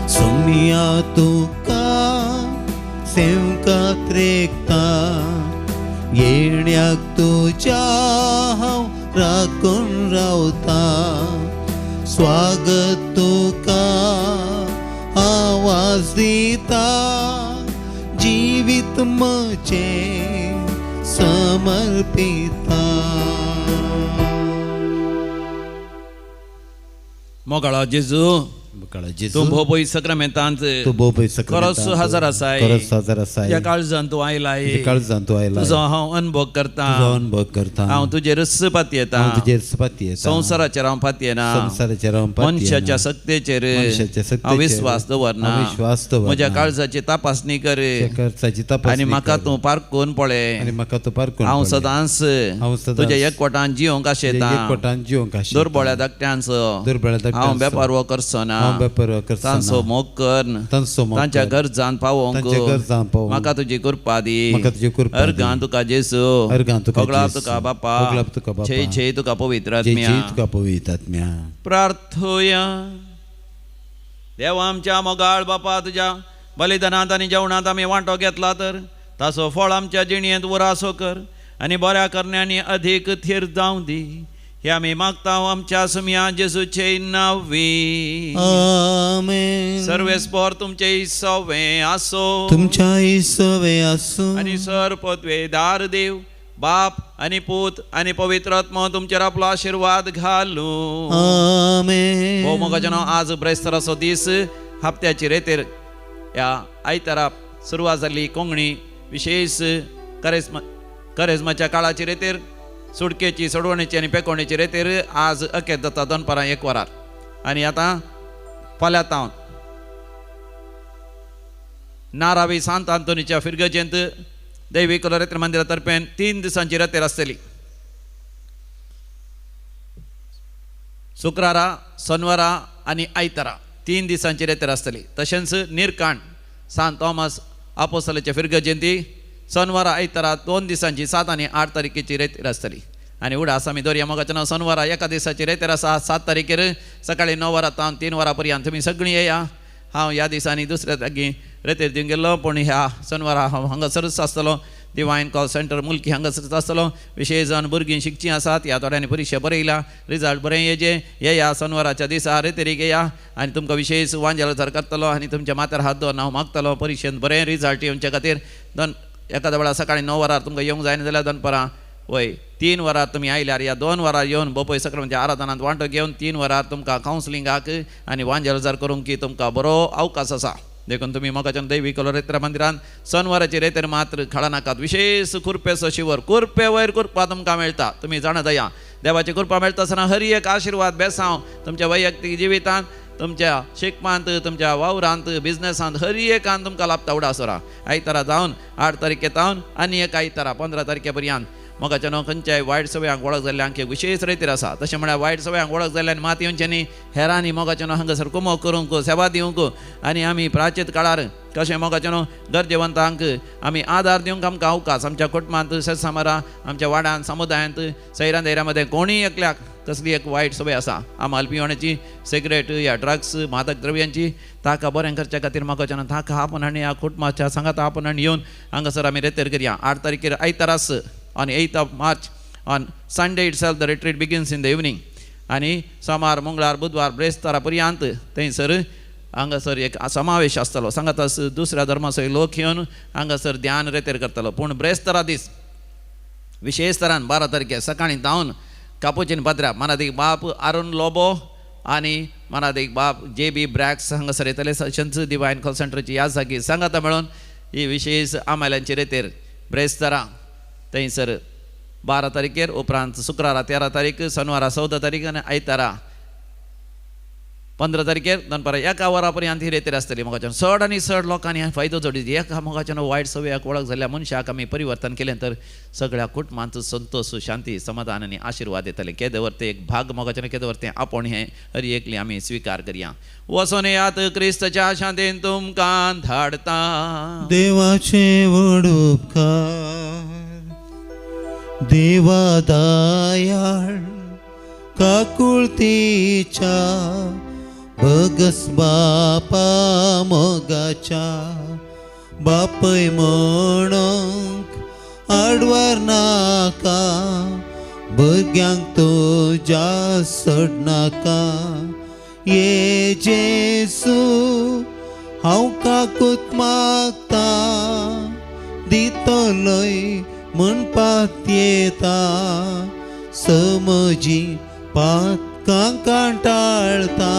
सम्या तुका सेवकात रेखता येण्याक तुज्या हांव राखून रावता. स्वागत तुका आवाज दिता जिवीत म्हजें समर्पिता. मोगाळो जेजू तूं भोव पयस सक्रामेंतांत खरोच हजर आसाय. ह्या काळजान तूं आयलाय. तुजो हांव अनुभव करता. हांव तुजेर पाती येता. संवसाराचेर हांव पाती येना. मनशाच्या सक्तेचेर हांव विश्वास दवरना. म्हज्या काळजाची तपासणी कर आनी म्हाका तूं पारखून पळय. हांव सदांच तुज्या एकवटान जिवंक आशेता. दुर्बळ्या धाकट्यांचो हांव बेपारवो करचो ना. तांचो मोग कर. तांच्या गरजान पावोवंक म्हाका तुजी कृपा दी. अर्गां तुका जेजू, होगळाप तुका बापा, छे छे तुका पवित्र आत्म्या. प्रार्थोया. देवा आमच्या मोगाळ बापा तुज्या बलिदानांत आनी जेवणांत आमी वांटो घेतला तर ताचो फळ आमच्या जिणयेंत उरासो कर आनी बऱ्या करण्यांनी अधीक थीर जावं दी. हे आमी मागता आमच्या समिया जेजूचे नांवी. आमेन. सर्वेस्पर तुमचे सवे आसो. तुमच्या सवे आसो आनी सर्पत्वेदार देव बाप आणि पूत आणि पवित्र आत्मा तुमचेर आपलो आशीर्वाद घालू आमेन. हो मोगाचनो आज ब्रेस्तराचो दीस हप्त्याची रेतेर ह्या आयतारा सुरवात जाल्ली कोंकणी विशेष करेजमाच्या काळाची रेतेर सुडकेची सोडवणेची आणि पेकोवणेची रेतेर आज अखेर जाता दनपारां 1 वरार आणि आता फाल्यां तावन नारावी सांत आंतोनीच्या फिरगजेंत दैवी कलोरेत्र मंदिरातर्फे 3 दिसांची रेतेर आसतली. शुक्रारा शनिवारा आणि आयतारा 3 दिसांची रेतेर आसतली. तशेंच निर्कांड सांत थॉमस आपोस्तलाच्या फिरगजेंती शनिवारा आयतारा 2 दिसांची 7 आणि 8 तारखेची रेतेर आसतली. आणि उडास आमी दर्या मोगाचनो शनिवारा 1 दिसाची रेतेर आसा 7 तारखेर सकाळी 9 वरां तावन 3 वरां पर्यंत तुमी सगळीं येया. हांव ह्या दिसांनी दुसऱ्या जागी रेतेर दिवंक गेल्लो पूण ह्या शनिवारा हांव हांगासरच आसतलो. डिवायन कॉल सेंटर मुल्की हांगासरच आसतलो. विशेश जावन भुरगीं शिकचीं आसात. ह्या थोड्यांनी परीक्षा बरयल्या. रिजल्ट बरें येजे. येया शनिवाराच्या दिसा रेतेरीक येया आनी तुमकां विशेश वांजेलाचार करतलो आनी तुमच्या माथ्यार हात दवरून हांव मागतलो परीक्षेंत बरें रिजल्ट येवचे खातीर. एखाद्या वेळार सकाळी 9 वरार तुमकां येवंक जायना जाल्यार दनपारां 3 वरार तुमी आयल्यार या 2 वरार येवन बोपय सक्रामेंत आराधनांत वांटो घेवन 3 वरार तुमकां कावन्सिलिंगाक आनी वांजेलाचार करूंक की तुमकां बरो अवकाश आसा. देखून तुमी मोगाचन दैवी कलोरेत्र मंदिरांत शनिवाराची रेतेर मात्र खळा नाकात. विशेष कुरपेचो शिवर कुरपे वयर कुरपा तुमकां मेळटा. तुमी जाणा दया देवाची कृपा मेळटा आसतना हर एक आशिर्वाद बेसांव तुमच्या वैयक्तीक जिवितांत तुमच्या शिकपांत तुमच्या वावरांत बिझनेसांत हर एकांत तुमकां लाभता उडासोरा. आयतारा जावन 8 तारखे तावन आनी एक आयतारा 15 तारखे पर्यंत मोगाचनो खंयच्याय वायट सवयांक वळख जाल्ल्यांक एक विशेष रेतीर आसा. तशें म्हळ्यार वायट सवयांक वळख जाल्ल्यान मात येवचें न्ही. हेरांनी मोगाचनो हांगासर कुमो करूंक सेवा दिवंक आनी आमी प्राचीत काळार कशें मोगाचनो गरजेवंतांक आमी आदार दिवंक आमकां अवकाश आमच्या कुटुंबांत शेतसामारा आमच्या वाड्यान समुदायांत सैरां दैरां मदें कोणीय एकल्याक कसली एक वायट सवय आसा आमाल पिवण्याची सिगरेट या ड्रग्स मादक द्रव्यांची ताका बरें करच्या खातीर मोगाचनो ताका आपण आनी ह्या कुटुंबाच्या सांगाता आपण आनी येवन हांगासर आमी रेतेर करया. 8 तारखेर आयतारास on 8th of March on Sunday itself the retreat begins in the evening आणि सोमार मंगळार बुधवार ब्रेस्तारा पर्यंत थंयसर हांगासर एक समावेश आसतलो. सांगातास दुसऱ्या धर्माचो लोक येवन हांगासर ध्यान रेतेर करतलो. पूण ब्रेस्तारा दीस विशेष तरान 12 तारखे सकाळीं धांवन कापुचीन पाद्र्या मनादीक बाप अरुण लोबो आनी मनादीक बाप JB ब्रॅक्स हांगासर येतले. सशंच डिवायन कॉल सेंटरची ह्या जागी सांगाता मेळून ही विशेष आमायलांची रेतेर ब्रेस्तारा थंयसर 12 तारखेर उपरांत शुक्रारा 13 तारीख शनिवारा 14 तारीख आनी आयतारा 15 तारखेर दनपारां 1 वरां पर्यंत ही रेतेर आसतली. मोगाचें चड आनी चड लोकांनी फायदो जोडीत एका मोगाचें वायट सवयाक वळख जाल्ल्या मनशाक आमी परिवर्तन केलें तर सगळ्या कुटुंबांत संतोष शांती समाधान आनी आशिर्वाद येतले. केदें वर्ते एक भाग मोगाचें केदें वर्तें आपूण हें हरी एकली आमी स्विकार करया. वचून येयात क्रिस्ताच्या शांतीन तुमकां धाडटा. देवाचे व्हड उपकार देवा दयाळ काकुळतीच्या भगस बापा मोगाच्या बापय म्हणूंक आडवार नाका भुरग्यांक तुज्या सड नाका. ये जेसू हांव काकूत मागता दितलोय म्हणपात येता समजी पातकां कांटाळता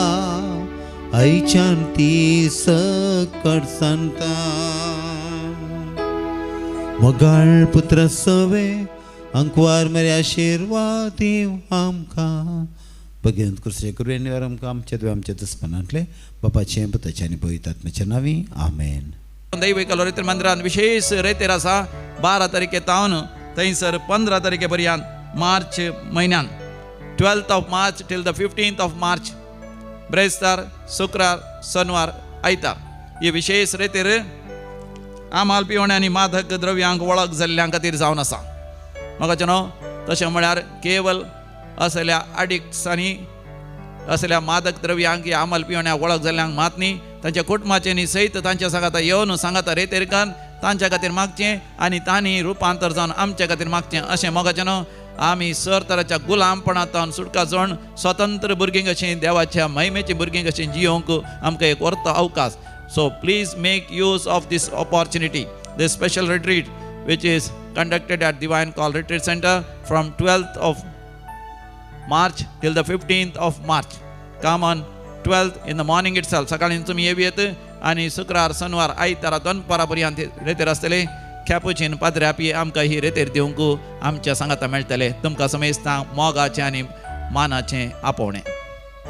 आयच्यान ती सकट सांगता. मोगाळ पुत्र सवे अंकवार मेरे आशिर्वाद दिव आमकां भगवंत कृष्ण करुणेवर आमकां आमचे देव आमच्या दुस्मनांतले बापाचे पुताचे आनी पवित्र आत्म्याच्या नांवी आमेन. दैवी कलोरेत्र मंदिरांत विशेष रेतेर आसा 12 तारखे तावन थंयसर 15 तारखे पर्यंत मार्च म्हयन्यान 12th of March till the 15th of March ब्रेस्तार शुक्रार शनिवार आयतार ही विशेष रेतेर आमाल पिवणे आनी मादक द्रव्यांक वळख जाल्ल्या खातीर जावन आसा. मोगाचनो तशें म्हळ्यार केवल असल्या एडिक्ट्स आनी असल्या मादक द्रव्यांक या आमाल पिवण्याक वळख जाल्ल्यांक मात न्ही तांच्या कुटुंबाचे न्ही सयत तांच्या सांगाता येवन सांगाता रेतेर कान तांच्या खातीर मागचें आनी तांणी रुपांतर जावन आमच्या खातीर मागचें अशें मोगाचें न्हू. आमी सर तराच्या गुलामपणांतावन सुटका जावन स्वतंत्र भुरगीं कशीं देवाच्या महिमेची भुरगीं कशीं जियोंक आमकां एक वर्त अवकाश. So please make use of this opportunity. This special retreat which is conducted at Divine Call Retreat Center from 12th of March till the 15th of March. Come on 12th in the morning itself. सकाळी तुम्ही येवीत आणि शुक्रार शनिवार आयतारा दनपारापर्यंत रेतेर आसतले. कॅपुचिन पाद्र्यापी आमकां ही रेतेर दिवंक आमच्या सांगाता मेळटले. तुमकां समेस्तांक मोगाचें आनी मानाचें आपोवणें.